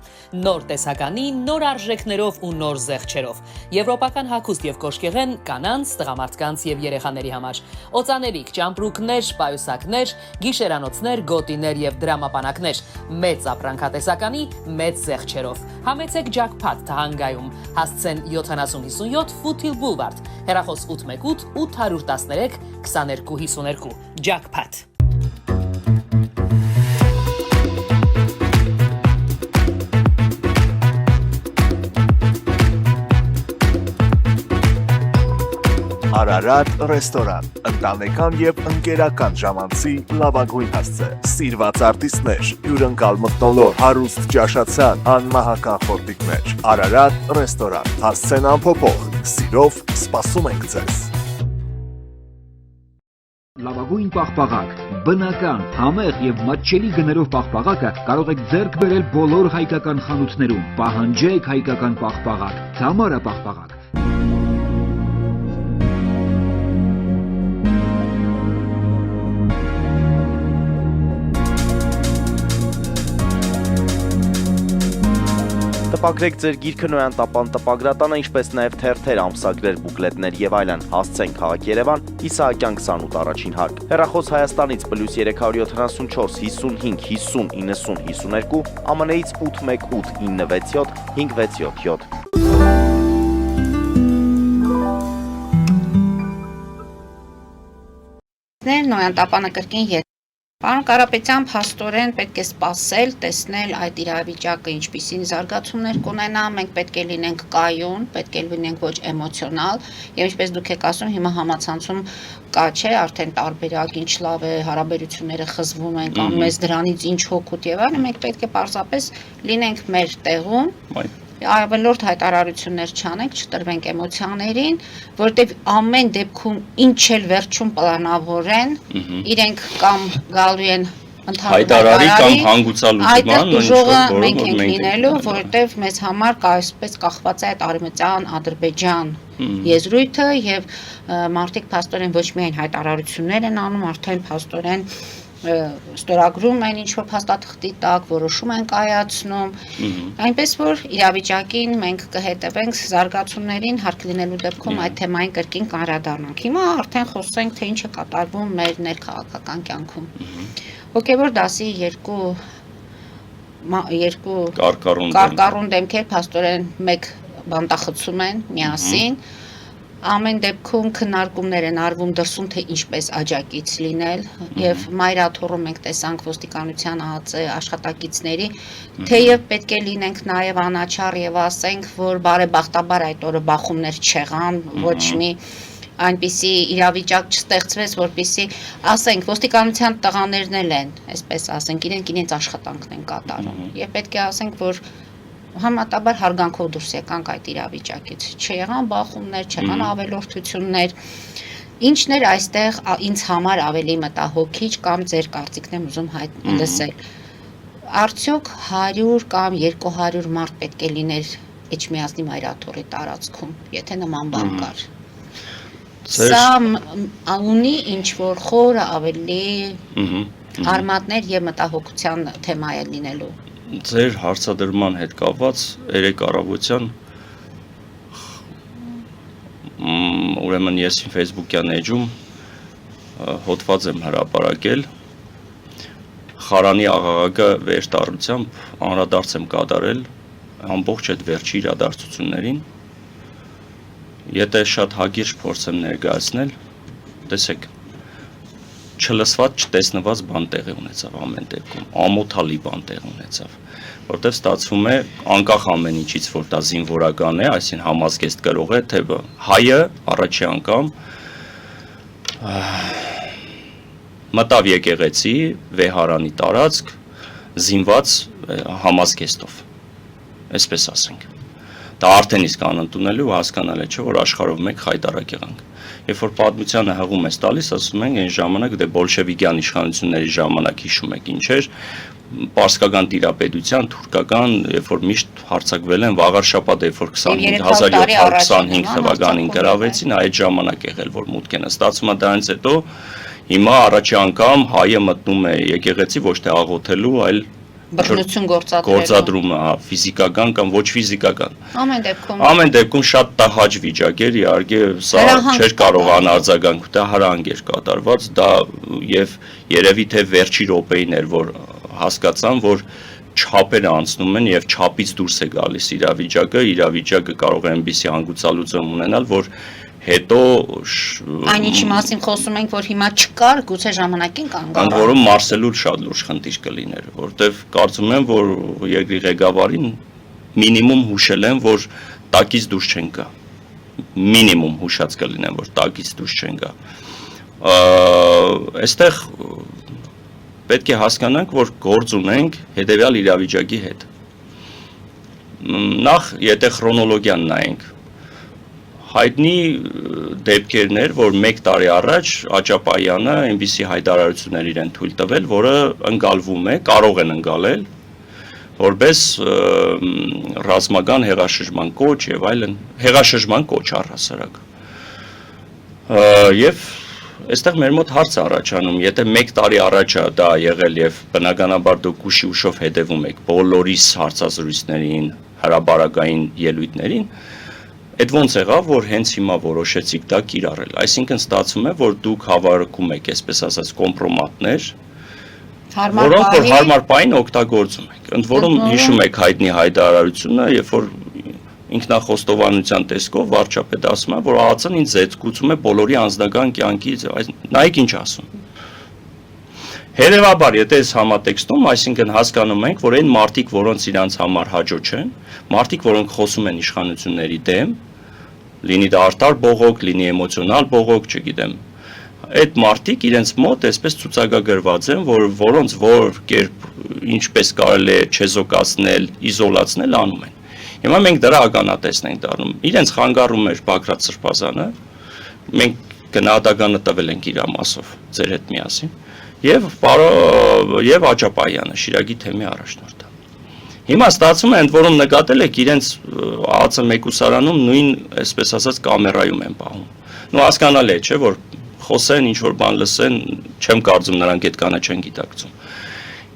Նոր տեսականի, նոր արժեքներով ու նոր զեղչերով։ Եվրոպական հագուստ եւ կոշկեղեն կանանց, տղամարդկանց եւ երեխաների համար։ Օծաներիք, ճամպրուկներ, պայուսակներ, գիշերանոցներ, գոտիներ եւ դրամապանակներ։ Մեծ ապրանքատեսականի, մեծ զեղչերով։ Համեցեք Jackpot Թահանգայում։ Հասցեն 7057 Foothill Boulevard։ Հեռախոս 818 813 2252։ Jackpot։ Արարատ ռեստորան, ընտանեկան եւ ընկերական ժամանցի լավագույն հասցե, սիրված արտիստներ, հյուրընկալ մթնոլորտ, հարուստ ճաշացան, անմահական խորտիկներ, Արարատ ռեստորան, հասցեն անփոփոխ, սիրով սպասում ենք ձեզ։ Լավագույն պաղպաղակ, բնական, համեղ եւ մատչելի գներով պաղպաղակը կարող եք ձեռք բերել բոլոր հայկական խանութներում։ Պահանջեք հայկական պաղպաղակ, Թամարա պաղպաղակ։ Տպագրեք ձեր գիրքը Նոյան տապան տպագրատանը, ինչպես նաև թերթեր, ամսագրեր, բուկլետներ եւ այլն։ Հասցեն քաղաք Երևան, Իսահակյան 28 առաջին հարկ։ Հեռախոս Հայաստանից +374 55 50 90 52, ԱՄՆ-ից 818 967 567 Նոյան տապանը կրկին ետ։ Պարոն Կարապետյան, փաստորեն պետք է սպասել, տեսնել այդ իրավիճակը ինչպիսին զարգացումներ կունենա, մենք պետք է լինենք կայուն, պետք է լինենք ոչ էմոցիոնալ, եւ ինչպես դուք եք ասում, հիմա համացանցում կա չէ, արդեն տարբերակ, ինչ լավ է, հարաբերությունները խզվում են, կամ մեզ դրանից ինչ հոգուտ եւ այլն, մենք պետք է պարզապես լինենք մեր տեղում։ Ավելորդ հայտարարություններ չանենք, չտրվենք էմոցիաներին, որտեվ ամեն դեպքում ինչ էլ վերջում պլանավորեն, իրենք կամ գալու են հայտարարի կամ հանգուցալուծման, այդ ուժողը մենք ենք լինելու, որտեվ մեզ համար այսպես կախված է այդ արևմտյան Ադրբեջան եզրույթը եւ մարդիկ փաստորեն ոչ միայն հայտարարություններ են անում, արդեն փաստորեն ստորագրում են ինչ-որ փաստաթղթի տակ, որոշում են կայացնում, այնպես որ իրավիճակին մենք կհետևենք զարգացումներին, հարկ լինելու դեպքում այդ թեմային կրկին կանդրադառնանք։ Հիմա արդեն խոսենք, թե ինչ է կատարվում մեր ներքաղաքական կյանքում։ Հոգևոր դասի երկու կարկառուն դեմքեր փաստորեն մեկ բանտախցում են միասին։ Ամեն դեպքում քննարկումներ են արվում դրսում, թե ինչպես աջակից լինել եւ մայրաթոռում մենք տեսանք ոստիկանության ԱԱԾ աշխատակիցների, թեև պետք է լինենք նաեւ անաչառ եւ ասենք, որ բարեբախտաբար այդ օրը բախումներ չեղան, ոչ մի այնպիսի իրավիճակ չստեղծվեց, որպեսզի ասենք ոստիկանության տղաներն են, այսպես ասենք, իրենց աշխատանքն են կատարում եւ պետք է ասենք, որ համատաբար հարգանքով դուրս եկանք այդ իրավիճակից, չեղան բախումներ, չեղան ավելորդություններ, ինչն էր այստեղ ինձ համար ավելի մտահոգիչ կամ ձեր կարծիքն եմ ուզում լսել, արդյոք 100 կամ 200 մարդ պետք է լիներ Էջմիածնի մայրաթոռի տարածքում, եթե նման բան կար, սա ունի ինչ-որ խորը ավելի արմատներ եւ մտահոգության թեմա է լինելու։ Ձեր հարցադրման հետ կապված երեկ առավոտյան ուրեմն ես իմ Facebook-յան էջում հոդված եմ հրապարակել Խարանի աղաղակը վերտառությամբ անդրադարձ եմ կատարել ամբողջ այդ վերջի իրադարձություններին եթե շատ հագիրճ փորձեմ ներկայացնել տեսեք չլսված, չտեսնված բան տեղի ունեցավ ամեն դեպքում, ամոթալի բան տեղի ունեցավ, որտեղ ստացվում է անկախ ամեն ինչից, որ դա զինվորական է, այսին համազգեստ կրող է, թե հայը առաջի անգամ մտավ եկեղեցի, վեհարանի տարածք, զինված համազգեստով, այսպես ասենք, դա արդեն իսկ անընդունելի ու հասկանալի չէ, որ աշխարհով մեկ խայտարակ եղանք։ Երբ որ պատմությանը հղում ես տալիս, ասում ենք այն ժամանակ դե բոլշևիկյան իշխանությունների ժամանակ հիշում եք ինչ էր, պարսկական տիրապետության, թուրքական, երբ որ միշտ հարձակվել են վաղար շաբաթ, երբ որ 1725 թվականին գրավեցին, այդ ժամանակ եղել որ մուտք են ստացվում, դրանից հետո Հիմա առաջի անգամ հայը մտնում է եկեղեցի ոչ թե աղոթելու, այլ բռնություն գործադրելու։ Գործադրումը, ֆիզիկական կամ ոչ ֆիզիկական։ Ամեն դեպքում շատ տհաճ վիճակ էր, իհարկե սա չէր կարող անարձագանք, դա հրահանգ էր կատարված, դա եւ երևի թե վերջի րոպեին էր, որ հասկացան, որ չափերը անցնում են եւ չափից դուրս է գալիս իրավիճակը կարող է այնպիսի հանգուցալուծում ունենալ, որ հետո այն ինչի մասին խոսում ենք, որ հիմա չկար, գուցե ժամանակին կանգ Ընդ որում Մարսելուր շատ լուրջ խնդիր կլիներ, որտեվ կարծում եմ, որ երկրի ղեկավարին մինիմում հուշել են, որ տակից դուրս չեն գա։ Մինիմում հուշած կլինեն, որ տակից դուրս չեն գա։ Այստեղ պետք է հասկանանք, որ գործ ունենք հետևյալ իրավիճակի հետ։ Նախ, եթե քրոնոլոգիան նայենք, հայտնի դեպքերներ, որ 1 տարի առաջ Աճապայանը այնպիսի հայտարարություններ իրեն թույլ տվել, որը ընկալվում է, կարող են ընկալել, որպես ռազմական հեղաշրջման կոչ եւ այլն, հեղաշրջման կոչ առհասարակ։ Եվ այստեղ մեր մոտ հարց առաջանում, եթե 1 տարի առաջ է դա եղել եւ բնականաբար դուք ուշի ուշով հետևում եք բոլորիս հարցազրույցներին, հրաբարակային ելույթներին, Այդ ոնց եղավ, որ հենց հիմա որոշեցիք դա կիրառել, այսինքն ստացվում է, որ դուք հավարակում եք, այսպես ասած, կոմպրոմատներ, որոնք որ հարմար պահին օգտագործում եք։ Ընդ որում հիշում եք հայտնի հայտարարությունը, երբ որ ինքնախոստովանության տեսքով վարչապետը ասում է, որ ԱԱՑ-ն ինձ զեցկուցում է բոլորի անձնական կյանքից, նայեք ինչ ասում։ Հետևաբար, եթե այս համատեքստում, այսինքն հասկանում ենք, որ այն մարդիկ, որոնց իրանց համար հաջող չեն, մարդիկ, որոնք խոսում են իշխանությունների դեմ, լինի դա արտար բողոք, լինի էմոցիոնալ բողոք, չգիտեմ, այդ մարդիկ իրենց մոտ այսպես ցուցակագրված են, որոնց որ կերպ ինչպես կարելի է չեզոքացնել, իզոլացնել անում են։ Հիմա մենք դրա ականատեսն ենք դառնում։ Իրենց խանգարում էր Բագրատ Սրբազանը, մենք գնահատականը տվել ենք իր մասով, ձեր հետ միասին, եւ Աճապայանը, Շիրակի թեմի առաջնորդը։ Հիմա ստացվում է, ընդ որում նկատել եք իրենց ԱԱՑ մեկուսարանում նույն, այսպես ասած, կամերայում են պահում։ Նու հասկանալի է, չէ, որ խոսեն, ինչ որ բան լսեն, չեմ կարծում նրանք այդ կանը չեն գիտակցում։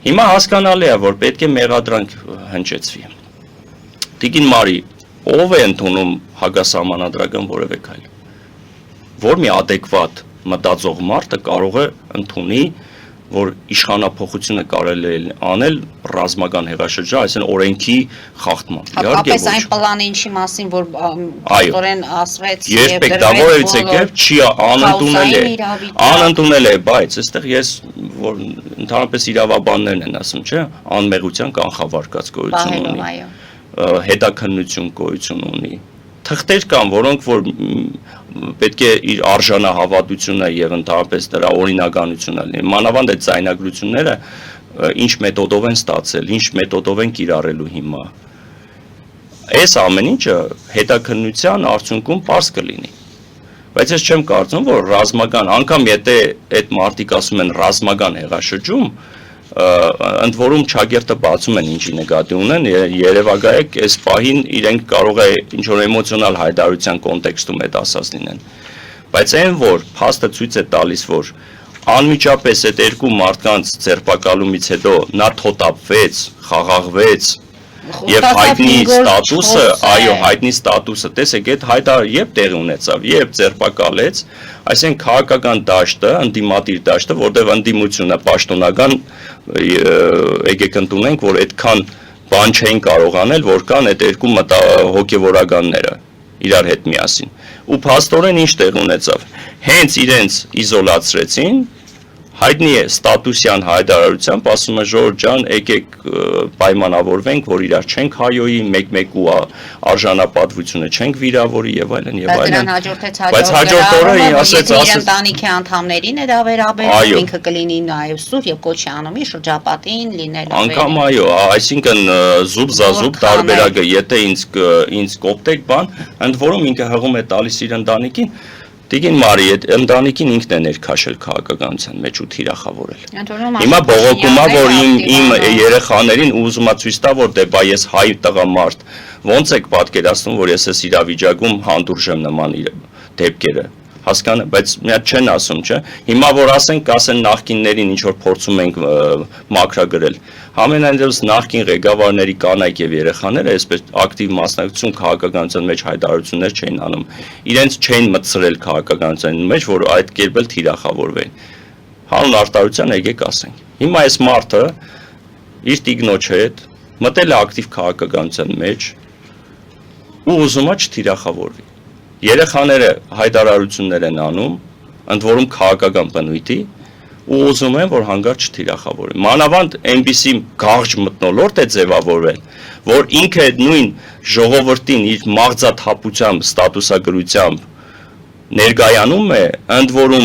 Հիմա հասկանալի է, որ պետք է մեղադրանք հնչեցվի։ Տիկին Մարի, ով է ընդունում հակասահմանադրական որևէ քայլ։ Որ մի adekvat մտածող մարդը կարող է ընդունի, որ իշխանափոխությունը կարելի է անել ռազմական հեղաշրջման, այսինքն օրենքի խախտման։ Հատկապես այն պլանը ինչի մասին, որ բոլորեն ասվեց երբեք դա որևիցե կերպ չի անընդունել է, բայց այստեղ ես որ ընդհանրապես իրավաբաններն են ասում, չէ, անմեղության կանխավարկած գոյություն ունի, հետաքննություն գոյություն ունի։ Թղթեր կան, որոնք որ պետք է իր արժանահավատությունը եւ ընդհանրապես դրա օրինականությունը լինի։ Մանավանդ այդ ձայնագրությունները ինչ մեթոդով են ստացել, ինչ մեթոդով են կիրառելու հիմա։ Այս ամեն ինչը հետաքննության արդյունքում པարզ կլինի։ Բայց ես չեմ կարծում, որ ռազմական, անգամ եթե այդ մարդիկ ասում են ռազմական հեղաշրջում, ընդ որում ճագերտը բացում են ինչի նկատի ունեն, երևակայեք այս պահին իրենք կարող է ինչ որ էմոցիոնալ հայտարարության կոնտեքստում այդ ասած լինեն։ Բայց այն որ փաստը ցույց է տալիս, որ անմիջապես այդ երկու մարդկանց ձերբակալումից հետո նա թոթափվեց, խաղաղվեց եւ հայտնի ստատուսը, այո, հայտնի ստատուսը, տեսեք, այդ հայտարարը երբ տեղի ունեցավ, երբ ձերբակալեց, այսինքն քաղաքական դաշտը, ընդդիմադիր դաշտը, որտեղ ընդդիմությունը պաշտոնական եկեք ընդունենք, որ այդքան բան չէին կարող անել, որքան այդ երկու հոգեվորականները իրար հետ միասին։ Ու փաստորեն ինչ տեղ ունեցավ։ Հենց իրենց իզոլացրեցին, հայտնի է ստատուսյան հայտարարությամբ, ասում է Ժորժ ջան, եկեք պայմանավորվենք, որ իրար չենք հայոյի, մեկ-մեկու արժանապատվությունը չենք վիրավորի եւ այլն եւ այլն։ Բայց հաջորդ օրը ասեց ընտանիքի անդամներին է դա վերաբերում, ինքը կլինի նաեւ սուր եւ կոչի անոմի շրջապատին լինել։ Անկամ այո, այսինքն զուբ-զազուբ տարբերակը, եթե ինձ կոպտեք բան, ընդ որում ինքը հղում է տալիս իր ընտանիքին, Տիկին Մարի, այդ ընտանիքին ինքն է ներքաշել քաղաքականության մեջ ու թիրախավորել։ Հիմա բողոքումա, որ իմ երեխաներին ուզում է ցույց տա, որ դե բա ես հայ տղամարդ, ոնց եք պատկերացնում, որ ես այս իրավիճակում հանդուրժ եմ նման դեպքերը։ Հասկանը, բայց մի հատ չեն ասում, չէ։ Հիմա որ ասեն նախկիններին ինչ որ փորձում ենք մաքրագրել։ Համենայն դեպս նախկին ղեկավարների կանայք եւ երեխաները այսպես ակտիվ մասնակցություն քաղաքականության մեջ հայտարարություններ չէին անում։ Իրենց չէին մտցրել քաղաքականության մեջ, որ այդ կերպ էլ թիրախավորվեն։ Հանուն արտարության եկեք ասենք։ Հիմա այս մարդը իր տիկնոջ հետ մտել է ակտիվ քաղաքականության մեջ ու ուզում է չթիրախավորվի։ Երեխաները հայտարարություններ են անում, ընդ որում քաղաքական բնույթի, ու ուզում են, որ հանգարց չթիրախավորվի։ Մանավանդ այնպիսի գաղջ մթնոլորտ է ձևավորվել, որ ինքը այդ նույն ժողովրդին իր մաղձաթափությամբ, ստատուսագրությամբ ներկայանում է, ընդ որում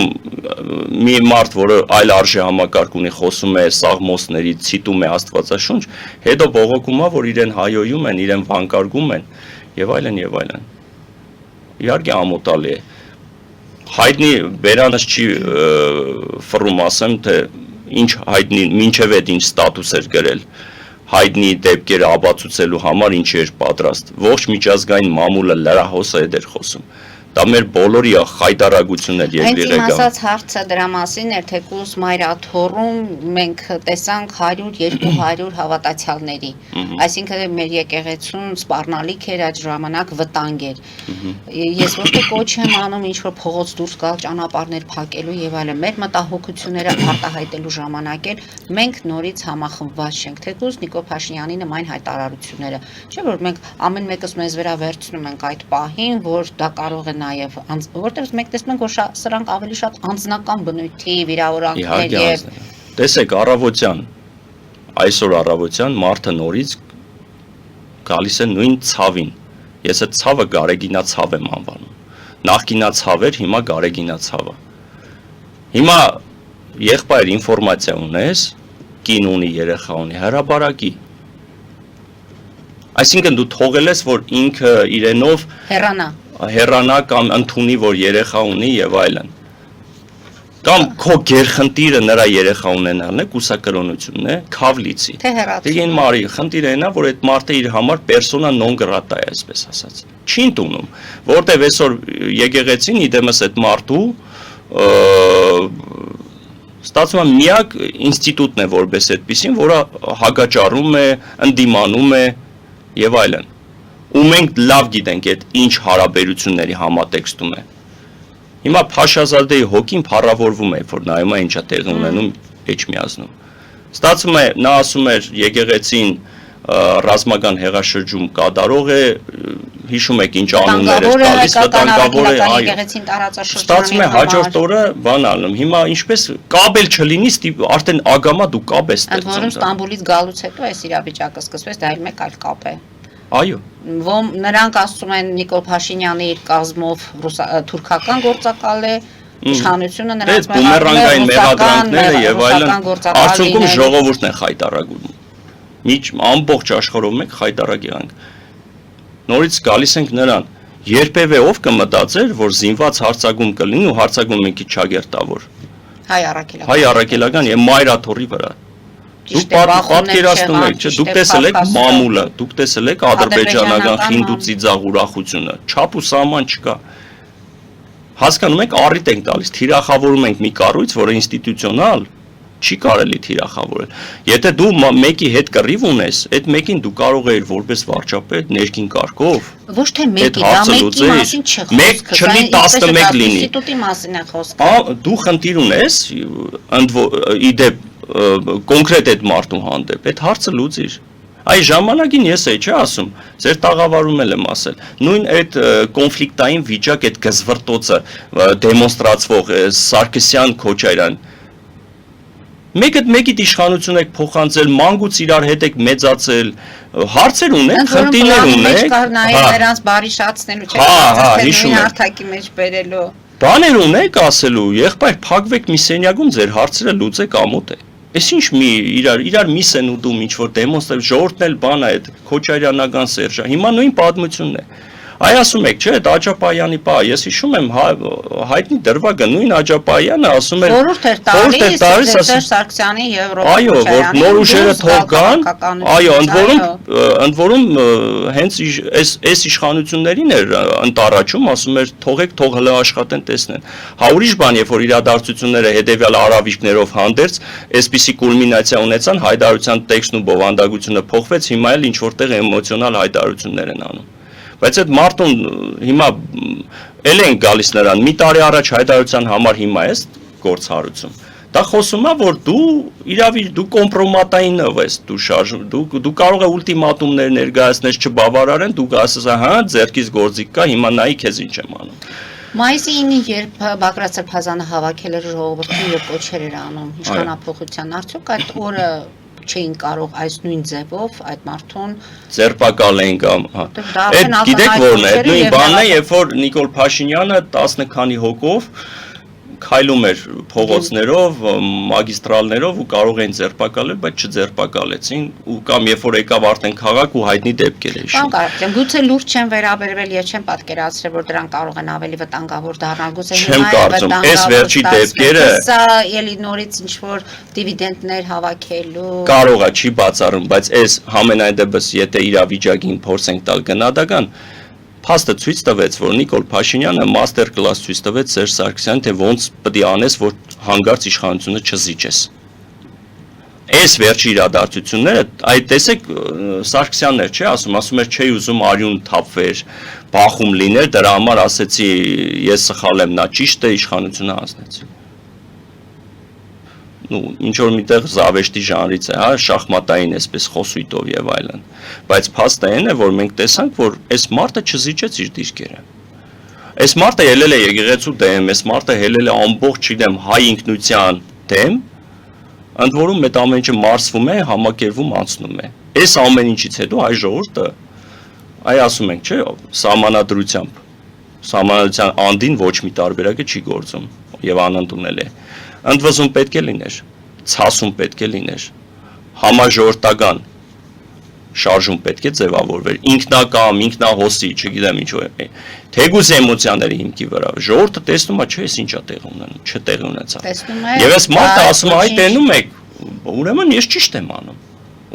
մի մարդ, որը այլ արժե համակարգ ունի, խոսում է սաղմոսներից, ցիտում է Աստվածաշունչ, հետո բողոքում է, որ իրեն հայոյում են, իրեն վանկարկում են, եւ այլն եւ այլն։ Իհարկե ամոթալի է։ Հայտնի բերանս չի ֆռում ասեմ, թե ինչ հայտնի, մինչև այդ ինչ ստատուս էր գրել, հայտնի դեպքերը ապացուցելու համար ինչ էր պատրաստ։ Ողջ միջազգային մամուլը լրահոսը էր խոսում։ Դա մեր բոլորի խայտարագությունն էր Հենց երկրի իմ ղեկավար։ ասած հարցը դրա մասին էր, թեկուզ Մայրաթոռում մենք տեսանք 100-200 հավատացյալների, այսինքն մեր եկեղեցուն սպառնալիք էր այդ ժամանակ վտանգ էր։ Ես ոչ թե կոչ եմ անում ինչ որ փողոց դուրս գալ, ճանապարհներ փակելու եւ այլն, մեր մտահոգությունները արտահայտելու ժամանակ էլ մենք նորից համախմբված չենք, թեկուզ Նիկոլ Փաշինյանի նման հայտարարությունները, չէ՞ որ մենք ամեն մեկս մեզ վրա վերցնում ենք այդ պահին, որ դա կարող է նաև որտեղ մենք տեսնում ենք, որ սրանք ավելի շատ անձնական բնույթի վիրավորանքներ եւ տեսեք առավոտյան այսօր առավոտյան մարդը նորից գալիս է նույն ցավին։ Ես այդ ցավը գարեգինացավ եմ անվանում։ Նախկինացավ էր, հիմա գարեգինացավ է։ Հիմա եղբայր ինֆորմացիա ունես, կին ունի, երեխա ունի, հրաբարակի։ Այսինքն դու թողել ես, որ ինքը իրենով հեռանա կամ ընդունի, որ երեխա ունի եւ այլն։ Կամ քո գերխնդիրը նրա երեխա ունենալն է, կուսակրոնությունն է, քավլիցի։ Դեն մարի խնդիրը այնա, որ այդ մարդը իր համար պերսոնա նոն գրատա է, այսպես ասած։ Չի ընդունում, որտեվ այսօր եկեղեցին իդեմս այդ մարդու ստացվում է միակ ինստիտուտն է որպես այդպեսին, որը հագաճառում է, ընդդիմանում է եւ այլն։ Ու մենք լավ գիտենք այդ ինչ հարաբերությունների համատեքստում է։ Հիմա Փաշազադեի հոգին փառավորվում է, որ նայում է ինչա տեղի ունենում Էջմիածնում։ Ստացվում է, նա ասում էր եկեղեցին ռազմական հեղաշրջում կատարող է, հիշում եք ինչ անուններ էր տալիս, վտանգավոր է, այո։ Ստացվում է հաջորդ օրը բան անում։ Հիմա ինչպես կապել չլինի, արդեն ագամա դու կապ ես ստեղծում։ Ընդ որում Ստամբուլից գալուց հետո այս իրավիճակը սկսվեց, դա այլ մեկ այլ կապ է։ Այո։ Նրանք ասում են Նիկոլ Փաշինյանի իր կազմով թուրքական գործակալ է, իշխանությունը նրանց բումերանգային մեղադրանքները եւ այլն, արդյունքում ժողովուրդն է խայտարագում։ Ամբողջ աշխարհով մեկ խայտարակ եղանք։ Նորից գալիս ենք նրան, երբևէ ով կմտածեր, որ զինված հարձակում կլինի ու հարձակում մի քիչ չագերտավոր։ Հայ առաքելական եւ Մայրաթոռի վրա։ Դուք պատկերացնում եք, չէ՞, դուք տեսել եք մամուլը, դուք տեսել եք ադրբեջանական խինդու ծիծաղ ուրախությունը, չափ ու սահման չկա։ Հասկանում եք, առիթ ենք տալիս, թիրախավորում ենք մի կառույց, որը ինստիտուցիոնալ չի կարելի թիրախավորել։ Եթե դու մեկի հետ կռիվ ունես, այդ մեկին դու կարող ես որպես վարչապետ ներքին կարգով ոչ թե մեկի, դա մեկի մասին չի խոսքը, մեկ չլինի 11 լինի։ Ինստիտուտի մասին է խոսքը։ Դու խնդիր ունես, իդեպ կոնկրետ այդ մարդու հանդեպ, այդ հարցը լուծիր։ Այս ժամանակին ես չէ ասում, ձեր տաղավարում եմ ասել, նույն այդ կոնֆլիկտային վիճակ, այդ գզվրտոցը դեմոնստրացվող Սարգսյան Քոչարյան, մեկիդ իշխանություն եք փոխանցել, մանկուց իրար հետ եք մեծացել, հարցեր ունեք, խնդիրներ ունեք, նրանց բարի շացնելու, չէ՞, հարթակի մեջ բերելու։ Բաներ ունեք ասելու, եղբայր փակվեք մի սենյակում, ձեր հարցերը լուծեք ամոթ է։ Այս ինչ մի իրար միս են ուտում, ինչ որ դեմոնստրացիա, ժողովուրդն էլ բան է, այդ քոչարյանական Սերժա, հիմա նույն պատմությունն է։ Այ ասում եք, չէ, այդ Աջապայանի բա, ես հիշում եմ հայտնի դրվագը նույն Աջապայանը ասում էր Խորհուրդ էր տալիս Սերժ Սարգսյանի Եվրոպա այո, որ նոր ուժերը թող գան, այո, ընդ որում հենց այս իշխանություններին էր ընտառաջում, ասում էր թողեք, թող հլը աշխատեն, տեսնեն։ Հա ուրիշ բան, երբ որ իրադարձությունները հետևյալ արավիշներով հանդերձ այսպիսի կուլմինացիա ունեցան, հայտարարության տեքստն ու բովանդակությունը փոխվեց, հիմա էլ ինչ որտեղ էմոցիոնալ հայտարարություններ են անում։ Բայց այդ մարդուն հիմա էլ են գալիս նրան, մի տարի առաջ հայտարարության համար հիմա ես գործառույցում։ Դա խոսում է, որ դու կոմպրոմատային ես, դու կարող ես ուլտիմատումներ ներկայացնես չբավարարեն, դու ասես, հա, ձեռքից գործիք կա, հիմա նայի քեզ ինչ եմ անում։ Մայիսի 9-ին, երբ Բագրատ Սրբազանը հավաքել էր ժողովրդին եւ կոչեր էր անում իշխանափոխության, արդյոք այդ օրը չէին կարող այս նույն ձևով այդ մարդուն ձերբակալ են կամ այդ գիտեք որն է, այդ նույն բանն է, երբ որ Նիկոլ Փաշինյանը 10 քանի հոգով քայլում էր փողոցներով, մագիստրալներով ու կարող էին ձերբակալել, բայց չձերբակալեցին ու կամ երբ որ եկավ արդեն քաղաք ու հայտնի դեպքեր էր։ Կամ կարծեմ, գուցե լուրջ չեն վերաբերվել եւ չեն պատկերացրել, որ դրանք կարող են ավելի վտանգավոր դառնալ, գուցե հիմա այս վերջի դեպքերը սա ելի նորից ինչ որ դիվիդենդներ հավաքելու կարող է չի բացառում, բայց այս համենայն դեպս եթե իրավիճակին փորձենք տալ գնահատական Փաստը ցույց տվեց, որ Նիկոլ Փաշինյանը մաստեր կլաս ցույց տվեց Սերժ Սարգսյանին, թե ոնց պետք է անես, որ հանգարց իշխանությունը չզիջես։ Այս վերջի իրադարձությունները, այդ տեսեք Սարգսյանն էր, չէ, ասում էր չէի ուզում արյուն թափվեր, բախում լիներ, դրա համար ասեցի ես սխալ եմ, նա ճիշտ է, իշխանությունը հանձնեց։ Ինչ որ միտեղ զավեշտի ժանրից է, հա, շախմատային այսպես խոսույթով եւ այլն։ Բայց փաստը այն է, որ մենք տեսանք, որ այս մարդը չզիջեց իր դիրքերը։ Այս մարդը ելել է եկեղեցու դեմ, այս մարդը ելել է ամբողջ, չգիտեմ, հայ ինքնության դեմ, ընդ որում այդ ամեն ինչը մարսվում է, համակերվում անցնում է։ Այս ամեն ինչից հետո հայ ժողովուրդը, այ ասում ենք, չէ, սահմանադրությամբ, սահմանադրության անդին ոչ մի տարբերակը չի գործում եւ անընդունել է։ Ընդվզում պետք է լիներ, ցասում պետք է լիներ, համաժողովրդական շարժում պետք է ձևավորվեր, ինքնակամ, ինքնահոսի, չգիտեմ ինչ է, թեկուզ էմոցիաների հիմքի վրա, ժողովուրդը տեսնում է, չէ, ես ինչա տեղ ունենում, չտեղ ունեցավ։ Եվ այս մարդը ասում է, այ տենում եք, ուրեմն ես ճիշտ եմ անում։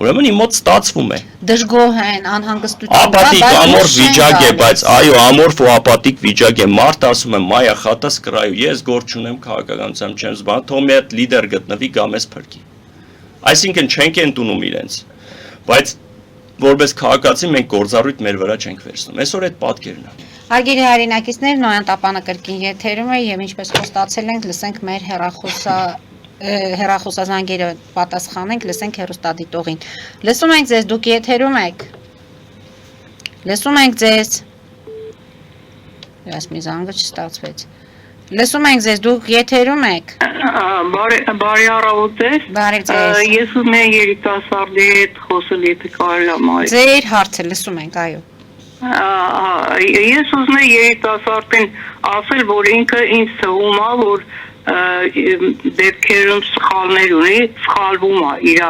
Ուրեմն իմ մոտ ստացվում է։ Դժգոհ են, անհանգստություն։ Ապատիկ ամորֆ վիճակ է, բայց այո, ամորֆ ու ապատիկ վիճակ է։ Մարդը ասում է՝ «Մայա խատաս կրայու, ես գործ չունեմ քաղաքականությամբ, չեմ զբաղվում, թող մի հատ լիդեր գտնվի, գա մեզ փրկի»։ Այսինքն չենք ընդունում իրենց, բայց որպես քաղաքացի մենք գործառույթ մեր վրա չենք վերցնում։ Այսօր այդ պատկերն է։ Հարգելի հայրենակիցներ, Նոյան Տապանը կրկին եթերում է եւ ինչպես խոստացել ենք, լսենք մեր հեռախոսազանգերը պատասխանենք, լսենք հեռուստադիտողին։ Լսում ենք ձեզ, դուք եթերում եք։ Լսում ենք ձեզ։ Ես մի զանգը չստացվեց։ Լսում ենք ձեզ, դուք եթերում եք։ Բարի առավոտ ձեզ։ Բարի ձեզ։ Ես ուզում եմ երիտասարդի հետ խոսել, եթե կարելի է մայր։ Ձեր հարցը լսում ենք, այո։ Ես ուզում եմ երիտասարդին ասել, որ ինքը ինձ թվում է, որ դեպքերում սխալներ ունի, սխալվում է իր,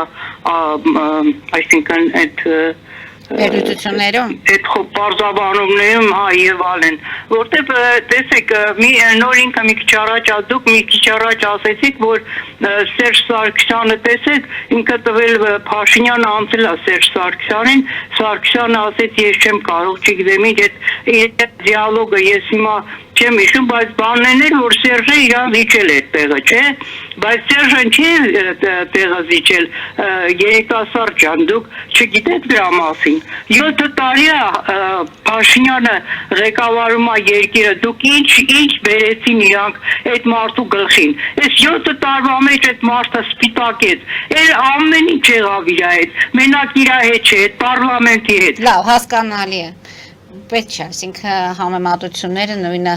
այսինքն այդ Վերլուծություններում այդ պարզաբանումներում, հա, եւ այլն, որտեվ տեսեք, նոր ինքը մի քիչ առաջ դուք մի քիչ առաջ ասեցիք, որ Սերժ Սարգսյանը տեսեք, ինքը տվել Փաշինյանը անցել է Սերժ Սարգսյանին, Սարգսյանը ասեց ես չեմ կարող, չգիտեմ ինչ, այդ դիալոգը ես հիմա չեմ հիշում, բայց բանն էր, որ Սերժը իրան զիջել է տեղը, չէ, բայց Սերժն չի տեղը զիջել, երիտասարդ ջան, դուք չգիտեք դրա մասին։ 7 տարի է Փաշինյանը ղեկավարում է երկիրը, դուք ինչ բերեցին իրանք այդ մարդու գլխին։ Այս 7 տարվա մեջ այդ մարդը սպիտակեց, էլ ամեն ինչ եղավ իր հետ, մենակ իր հետ չէ, այդ պարլամենտի հետ։ Լավ, հասկանալի է։ Պետք չէ, այսինքն համեմատությունները նույնը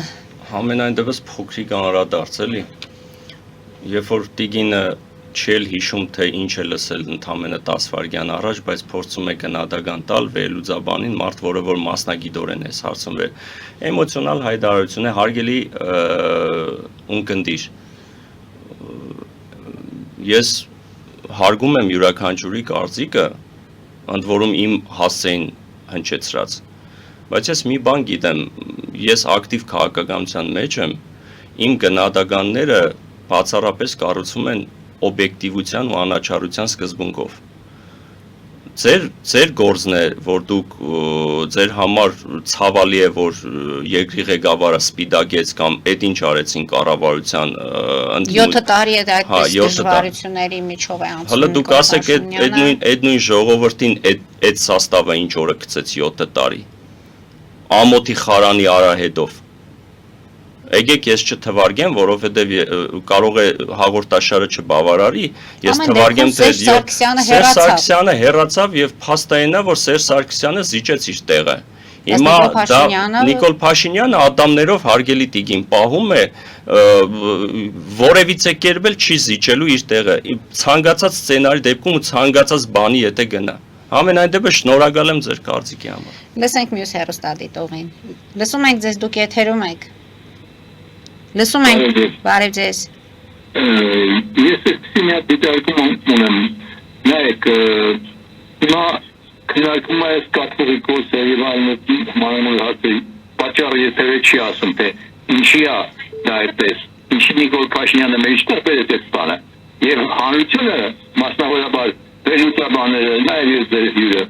Համենայն դեպս փոքրիկ անդրադարձ էլի։ Երբ որ Տիգինը չել հիշում, թե ինչ է լսել ընդամենը 10 վայրկյան առաջ, բայց փորձում է գնահատական տալ վերլուծաբանին, մարդ, որը որ մասնագիտորեն է հարցնվել։ Էմոցիոնալ հայտարարություն է, հարգելի ունկնդիր։ Ես հարգում եմ յուրաքանչյուրի կարծիքը, ընդ որում իմ հասցեին հնչեցրած, բայց ես մի բան գիտեմ, ես ակտիվ քաղաքականության մեջ եմ, իմ գնահատականները բացառապես կառուցվում են օբյեկտիվության ու անաչառության սկզբունքով։ Ձեր գործն է, որ դուք ձեր համար ցավալի է, որ երկրի ղեկավարը սպիդակեց կամ այդ ինչ արեցին կառավարության 7 տարի է այդպես դժվարությունների միջով է անցնում։ Հələ դուք ասեք այդ նույն ժողովրդին այդ սաստավը ինչ օրը գցեց 7 տարի։ Ամոթի խարանի արահետով։ Եկեք ես չթվարկեմ, որովհետև կարող է հաղորդաշարը չբավարարի, ես թվարկեմ թե Սերժ Սարգսյանը հեռացավ եւ փաստայինն է, որ Սերժ Սարգսյանը զիջեց իր տեղը։ Հիմա դա Նիկոլ Փաշինյանը ատամներով հարգելի տիգին պահում է, որևիցե կերպ էլ չի զիջելու իր տեղը։ Ցանկացած սցենարի դեպքում ու ցանկացած բանի եթե գնա։ Ամենայն դեպս շնորհակալ եմ ձեր կարծիքի համար։ Լսենք մյուս հեռուստադիտողին։ Լսում ենք ձեզ, դուք եթերում եք։ Լսում ենք, բարև ձեզ։ Ես մի հատ դիտարկում ունեմ, նայեք, հիմա քննարկում է կաթողիկոսը եւ այլն մանրամոլ հարցի պատճառը եթե չի ասում, թե ինչի է դա այդպես, ինչի Նիկոլ Փաշինյանը մեջտեղ բերեց այդ բանը, եւ հանրությունը մասնավորաբար վերլուծաբանները, նաեւ ես ձեր հյուրը,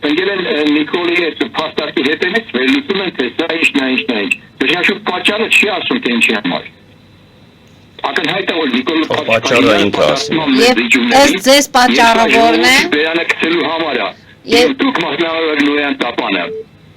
ընկել են Նիկոլի այդ փաստարկի հետևից վերլուծում են, թե սա ինչն է, ինչն է ինչ։ Դժվար պատճառը չի ասում, թե ինչի համար։ Ակնհայտ է, որ Նիկոլը պատճառը ինքը ասում։ Եվ ըստ ձեզ պատճառը որն է։ Բերանը գցելու համար է։ Եվ դուք մասնավորաբար Նոյան Տապանը։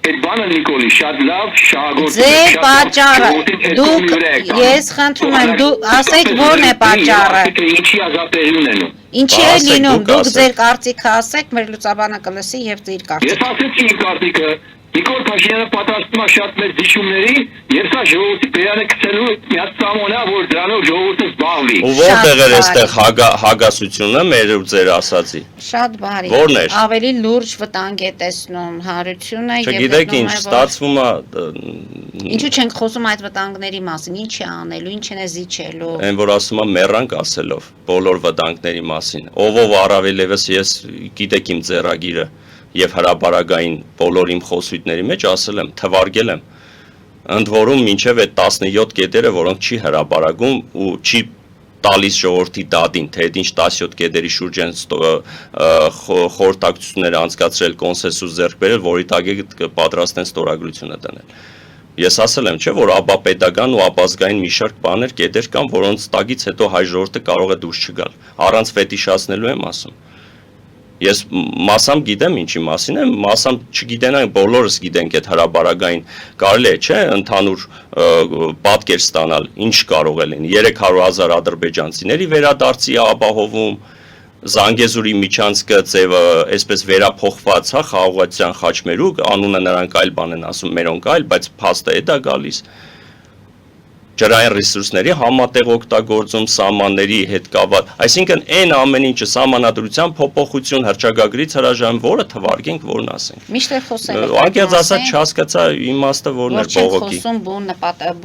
Այդ բանը Նիկոլի շատ լավ շահագործում է։ Ձեր պատճառը, դուք, ես խնդրում եմ, դուք ասեք որն է պատճառը։ Ինչի ազատել ունենում։ Ինչի է լինում, դուք ձեր կարծիքը ասեք, մեր լուսաբանը կլսի եւ ձեր կարծիքը։ Ես ասեցի իմ կարծիքը, Նիկոլ Փաշինյանը պատրաստում է շատ մեծ զիջումների, եւ սա ժողովրդի բերանը գցելու միած սամոնա, որ դրանով ժողովուրդը զբաղվի։ Ու որտեղ էր այստեղ հագասությունը մեր ու ձեր ասացի։ Շատ բարի։ Որն էր։ Ավելի լուրջ վտանգ է տեսնում հարությունը եւ Չգիտեք ինչ ստացվում է։ Ինչու չենք խոսում այդ վտանգների մասին, ինչ է անելու, ինչն է զիջելու։ Այն որ ասում է մեռանք ասելով բոլոր վտանգների մասին։ Ով առավելևս ես գիտեք իմ ձեռագիրը եւ հրապարակային բոլոր իմ խոսույթների մեջ ասել եմ, թվարկել եմ, ընդ որում մինչեւ այդ 17 կետերը, որոնք չի հրապարակում ու չի տալիս ժողովրդի դատին, թե այդ ինչ 17 կետերի շուրջ են խորհրդակցությունները անցկացրել, կոնսենսուս ձեռք բերել, որի տակ պատրաստ են ստորագրությունը դնել։ Ես ասել եմ, չէ, որ ապապետական ու ապազգային մի շարք բաներ, կետեր կան, որոնց տակից հետո հայ ժողովուրդը կարող է դուրս չգալ։ Առանց ֆետիշացնելու եմ ասում։ Ես մասամբ գիտեմ ինչի մասին եմ, մասամբ չգիտենանք, բոլորս գիտենք այդ հրապարակային կարելի է, չէ, ընդհանուր պատկեր ստանալ, ինչ կարող է լինի 300,000 ադրբեջանցիների վերադարձի ապահովում, Զանգեզուրի միջանցքը ձևը այսպես վերափոխված, հա, խաղաղության խաչմերուկ, անունը նրանք այլ բան են ասում, մերոնք այլ, բայց փաստը է դա գալիս։ Ջրային ռեսուրսների համատեղ օգտագործում, սահմանների հետ կապված, այսինքն այն ամեն ինչը սահմանադրության փոփոխություն հռչակագրից հրաժարվում, որը թվարկենք, որն ասենք։ Միշտ խոսել։ Անկեղծ ասած չհասկացա իմաստը որն է բողոքի։ Խոսում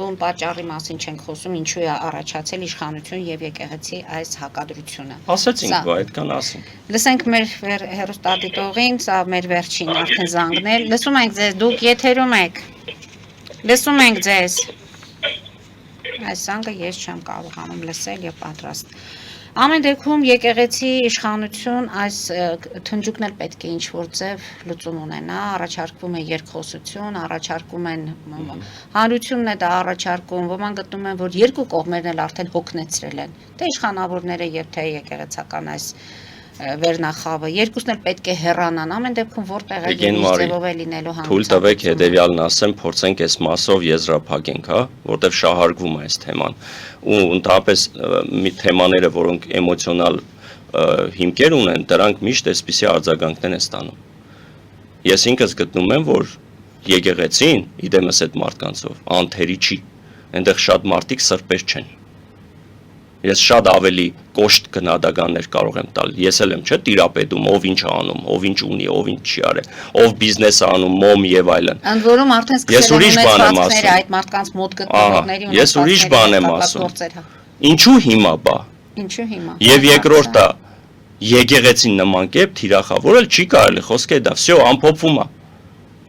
բուն պատճառի մասին չենք խոսում, ինչու է առաջացել իշխանություն եւ եկեղեցի այս հակադրությունը։ Ասացինք, բա այդքան ասենք։ Լսենք մեր հեռուստադիտողին, սա մեր վերջին արդեն զանգնել։ Լսում ենք ձեզ, դուք եթերում եք։ Լսում ենք ձեզ։ Այս զանգը ես չեմ կարողանում լսել եւ պատրաստ։ Ամեն դեպքում եկեղեցի իշխանություն այս թնջուկն էլ պետք է ինչ-որ ձև լուծում ունենա, առաջարկվում է երկխոսություն, առաջարկում են հանրությունն է դա առաջարկում, ոմանք գտնում են, որ երկու կողմերն էլ արդեն հոգնեցրել են, թե իշխանավորները եւ թե եկեղեցական այս վերնախավը, երկուսն էլ պետք է հեռանան, ամեն դեպքում որտեղ է ձևով է լինելու հանրություն։ Թույլ տվեք հետեւյալն ասեմ, փորձենք այս մասով եզրափակենք, հա, որտեղ շահարկվում է այս թեման։ Ու ընդհանրապես մի թեմաները, որոնք էմոցիոնալ հիմքեր ունեն, դրանք միշտ այսպիսի արձագանքներ են ստանում։ Ես ինքս գտնում եմ, որ եկեղեցին, իդեմս այդ մարդկանցով, անթերի չի, այնտեղ շատ մարդիկ սրբեր չեն։ Ես շատ ավելի կոշտ գնահատականներ կարող եմ տալ։ Ես էլ եմ, չէ, տիրապետում, ով ինչ անում, ով ինչ ունի, ով ինչ չի արել, ով բիզնես է անում, մոմ եւ այլն։ Ընդ որում արդեն սկսել են ունեցվածքները այդ մարդկանց մոտ գտնողների ունեցվածքները։ Ես ուրիշ բան եմ ասում։ Ինչու հիմա բա։ Ինչու հիմա։ Եվ երկրորդը եկեղեցին նման կերպ թիրախավորել չի կարելի, խոսքը դա, վсё, ամփոփվում է։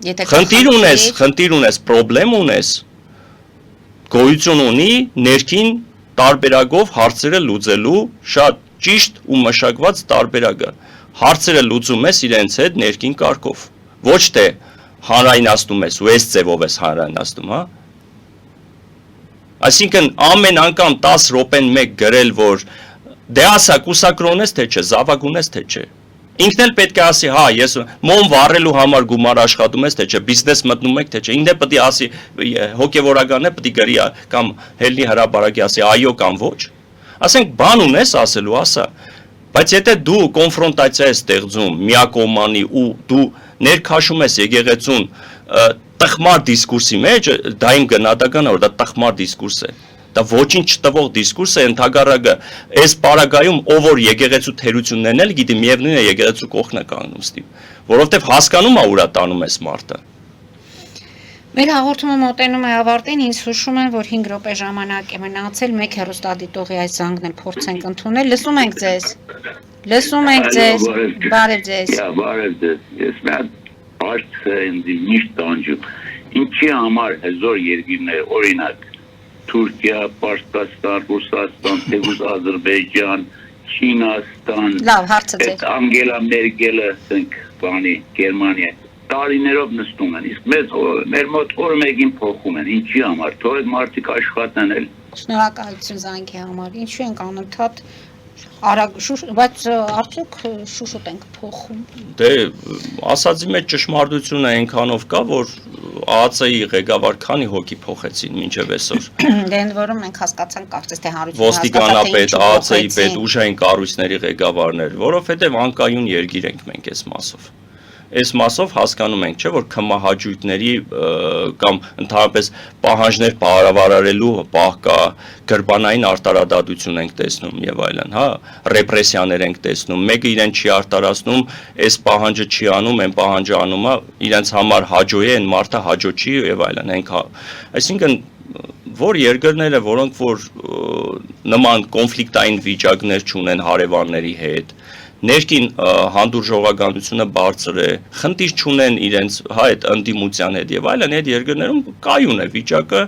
Խնդիր ունես, պրոբլեմ ունես, գոյություն ունի ներքին տարբերակով հարցերը լուծելու շատ ճիշտ ու մշակված տարբերակը։ Հարցերը լուծում ես իրենց հետ ներքին կարգով։ Ոչ թե հանրայնացնում ես ու այս ձևով ես հանրայնացնում, հա։ Այսինքն ամեն անգամ 10 րոպեն մեկ գրել, որ դե ասա կուսակրոն ես թե չէ, զավակ ունես թե չէ։ Ինքն էլ պետք է ասի, հա, ես մոմ վառելու համար գումար աշխատում ես թե չէ, բիզնես մտնում եք թե չէ։ Ինքն է պետք է ասի, հոգևորականն է պետք է գրի կամ հելնի հրապարակի ասի այո կամ ոչ։ Ասենք բան ունես ասելու, ասա։ Բայց եթե դու կոնֆրոնտացիա ես ստեղծում միակողմանի ու դու ներքաշում ես եկեղեցուն տխմար դիսկուրսի մեջ, դա իմ գնահատականը որ դա տխմար դիսկուրս է։ Դա ոչինչ չտվող դիսկուրս է, ընդհակառակը այս պարագայում ով որ եկեղեցու թերություններն էլ գիտի, միևնույն է եկեղեցու կողքն է կանգնում ստիվ, որովհետև հասկանում է ուրա տանում ես մարդը։ Մեր հաղորդումը մոտենում է ավարտին, ինձ հուշում են, որ 5 րոպե ժամանակ է մնացել, մեկ հեռուստադիտողի այս զանգն էլ փորձենք ընդունել։ Լսում ենք ձեզ։ Լսում ենք ձեզ։ Բարև ձեզ։ Բարև ձեզ։ Ես մի հարց ինձ միշտ տանջում։ Ինչի համար հզոր երկիրներ, օրինակ Թուրքիա, Պարսկաստան, Ռուսաստան, թեկուզ Ադրբեջան, Չինաստան, լավ, հարցը ձեր։ Անգելա Մերկելը, ասենք, բանի, Գերմանիա, տարիներով նստում են, իսկ մեր մոտ օր մեկին փոխում են, ինչի համար, թող մարդիկ աշխատեն էլ։ Շնորհակալություն զանգի համար, ինչու ենք անընդհատ արագ բայց արդյոք շուշոտ ենք փոխում։ Դե ասածի մեջ ճշմարտությունը այնքանով կա, որ ԱԱՑ-ի ղեկավար քանի հոգի փոխեցին մինչև այսօր։ Դե ընդ որում մենք հասկացանք կարծես թե հարություն ոստիկանապետ, ԱԱՑ-ի պետ, ուժային կառույցների ղեկավարներ, որովհետև անկայուն երկիր ենք մենք այս մասով։ Այս մասով հասկանում ենք, չէ, որ քմահաճույքների կամ ընդհանրապես պահանջներ բավարարելու պահ կա, գրբանային արտարադատություն ենք տեսնում եւ այլն, հա, ռեպրեսիաներ ենք տեսնում, մեկը իրեն չի արտարացնում, այս պահանջը չի անում, այն պահանջը անում է, իրենց համար հաջո է, այն մարդը հաջո չի եւ այլն, այնքա։ Այսինքն որ երկրները, որոնք որ նման կոնֆլիկտային վիճակներ չունեն հարևանների հետ, ներքին հանդուրժողականությունը բարձր է, խնդիր չունեն իրենց այդ ընդդիմության հետ եւ այլն, այդ երկրներում կայուն է վիճակը,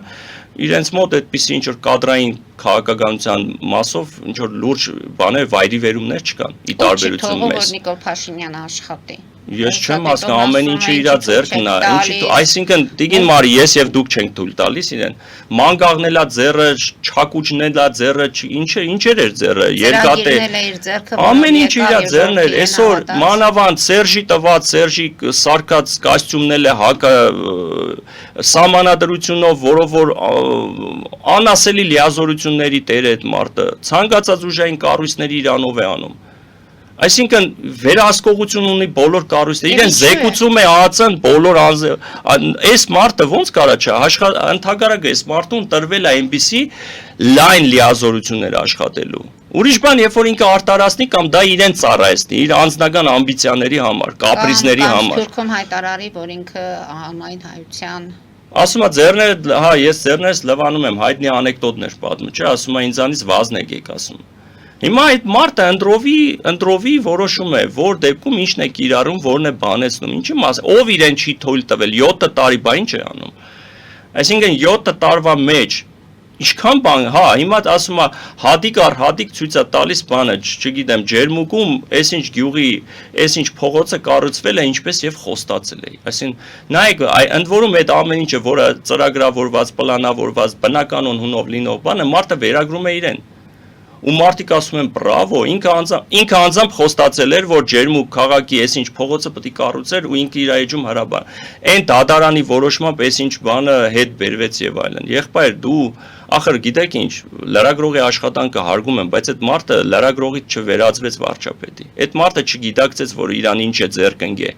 իրենց մոտ այդպիսի ինչ որ կադրային քաղաքականության մասով ինչ որ լուրջ բաներ վայրի վերումներ չկան՝ ի տարբերություն մեզ։ Որ Նիկոլ Փաշինյանը աշխատի։ Ես չեմ հասկանում, ամեն ինչը իր ձեռքն է, այսինքն Տիգին Մարի, ես եւ դուք չենք թույլ տալիս իրեն։ Մանգաղնելա ձեռը, չակուճնելա ձեռը, ինչեր էր ձեռը, երկատե։ Ամեն ինչ իր ձեռն էր։ Այսօր մանավանդ Սերժի տված, Սերժի սարկած կոստյումն է հակը սահմանադրությունով, որով որ անասելի լիազորությունների տեր է այդ մարդը, ցանկացած ուժային կառույցների իրանով է անում։ Այսինքն վերահսկողություն ունի բոլոր կառույցները, իրեն զեկուցում է ԱԱՑ-ն բոլոր այս մարդը ոնց կարա չէ, ընդհակառակը այս մարդուն տրվել է այնպիսի լայն լիազորություններ աշխատելու։ Ուրիշ բան, երբ որ ինքը արտարացնի կամ դա իրեն ծառայեցնի, իր անձնական ամբիցիաների համար, կապրիզների համար։ Թուրքում հայտարարի, որ ինքը հանրային հայության ասում է ձեռները, հա, ես ձեռներս լվանում եմ, հայտնի անեկդոտներ պատմում, չէ, ասում է ինձանից վազնեք եք ասում։ Հիմա այդ մարդը ընտրովի որոշում է, որ դեպքում ինչն է կիրառում, որն է բանեցնում, ինչի մաս, ով իրեն չի թույլ տվել 7 տարի, բա ինչ է անում։ Այսինքն 7 տարվա մեջ ինչքան բան, հա, հիմա ասում է հատիկ առ հատիկ ցույց է տալիս բանը, չգիտեմ, Ջերմուկում այսինչ գյուղի, այսինչ փողոցը կառուցվել է, ինչպես եւ խոստացել է։ Այսինքն նայեք, ընդ որում այդ ամեն ինչը, որը ծրագրավորված, պլանավորված, բնականon հունով լինող բանը, մարդը վերագրում է իրեն։ Ու մարդիկ ասում են բրավո, ինքը անձամբ խոստացել էր, որ Ջերմուկ քաղաքի այսինչ փողոցը պետք է կառուցեր ու ինքը իր էջում հրաբար։ Այն դատարանի որոշմամբ այսինչ բանը հետ բերվեց եւ այլն։ Եղբայր դու ախր գիտեք ինչ, լրագրողի աշխատանքը հարգում եմ, բայց այդ մարդը լրագրողից չվերածվեց վարչապետի։ Այդ մարդը չգիտակցեց, որ իրան ինչ է ձեռք ընկե։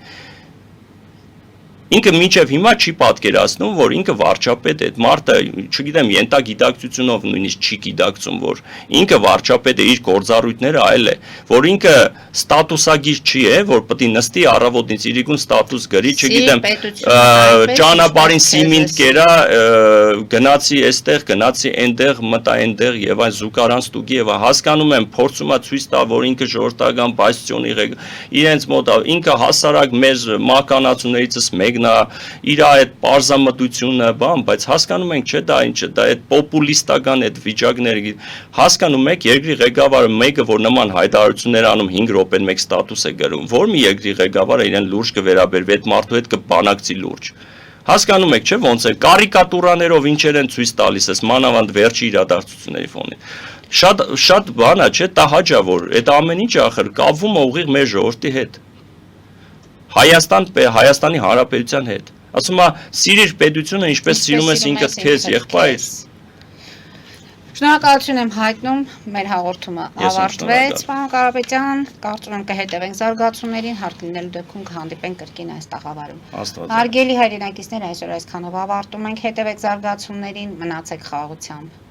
Ինքը մինչև հիմա չի պատկերացնում, որ ինքը վարչապետ է, այդ մարդը, չգիտեմ, ենթագիտակցությունով նույնիսկ չի գիտակցում, որ ինքը վարչապետ է, իր գործառույթները այլ է, որ ինքը ստատուսագիր չի է, որ պետք է նստի առավոտից իրիկուն ստատուս գրի, չգիտեմ, ճանապարհին սիմինտ կերա, գնացի այստեղ, գնացի այնտեղ, մտա այնտեղ եւ այն զուգարան ստուգի եւ հասկանում եմ, փորձում է ցույց տա, որ ինքը ժողովրդական բաստիոնի իրենց մոտ ինքը հասարակ մեր մահկանացուներիցս մեկ տեսեք նա իր այդ պարզամտությունը, բայց հասկանում ենք չէ դա ինչը, դա այդ պոպուլիստական այդ վիճակները հասկանում եք երկրի ղեկավարը մեկը որ նման հայտարարություններ անում 5 րոպեն մեկ ստատուս է գրում, որ մի երկրի ղեկավարը իրեն լուրջ կվերաբերվի այդ մարդու հետ կբանակցի լուրջ։ Հասկանում եք չէ ոնց է կարիկատուրաներով ինչեր են ցույց տալիս այս մանավանդ վերջի իրադարձությունների ֆոնին։ Շատ բան է չէ, տահաճա որ այդ ամեն ինչը ախր կապվում է ուղիղ մեր ժողովրդի հետ։ Հայաստանի Հանրապետության հետ։ Ասում է սիրիր պետությունը ինչպես սիրում ես ինքդ քեզ եղբայր։ Շնորհակալություն եմ հայտնում, մեր հաղորդումը ավարտվեց, պարոն Կարապետյան, կարծում եմ կհետևենք զարգացումներին, հարկ լինելու դեպքում կհանդիպենք կրկին այս տաղավարում։ Հարգելի հայրենակիցներ, այսօր այսքանով ավարտում ենք, հետևեք զարգացումներին, մնացեք խաղաղությամբ։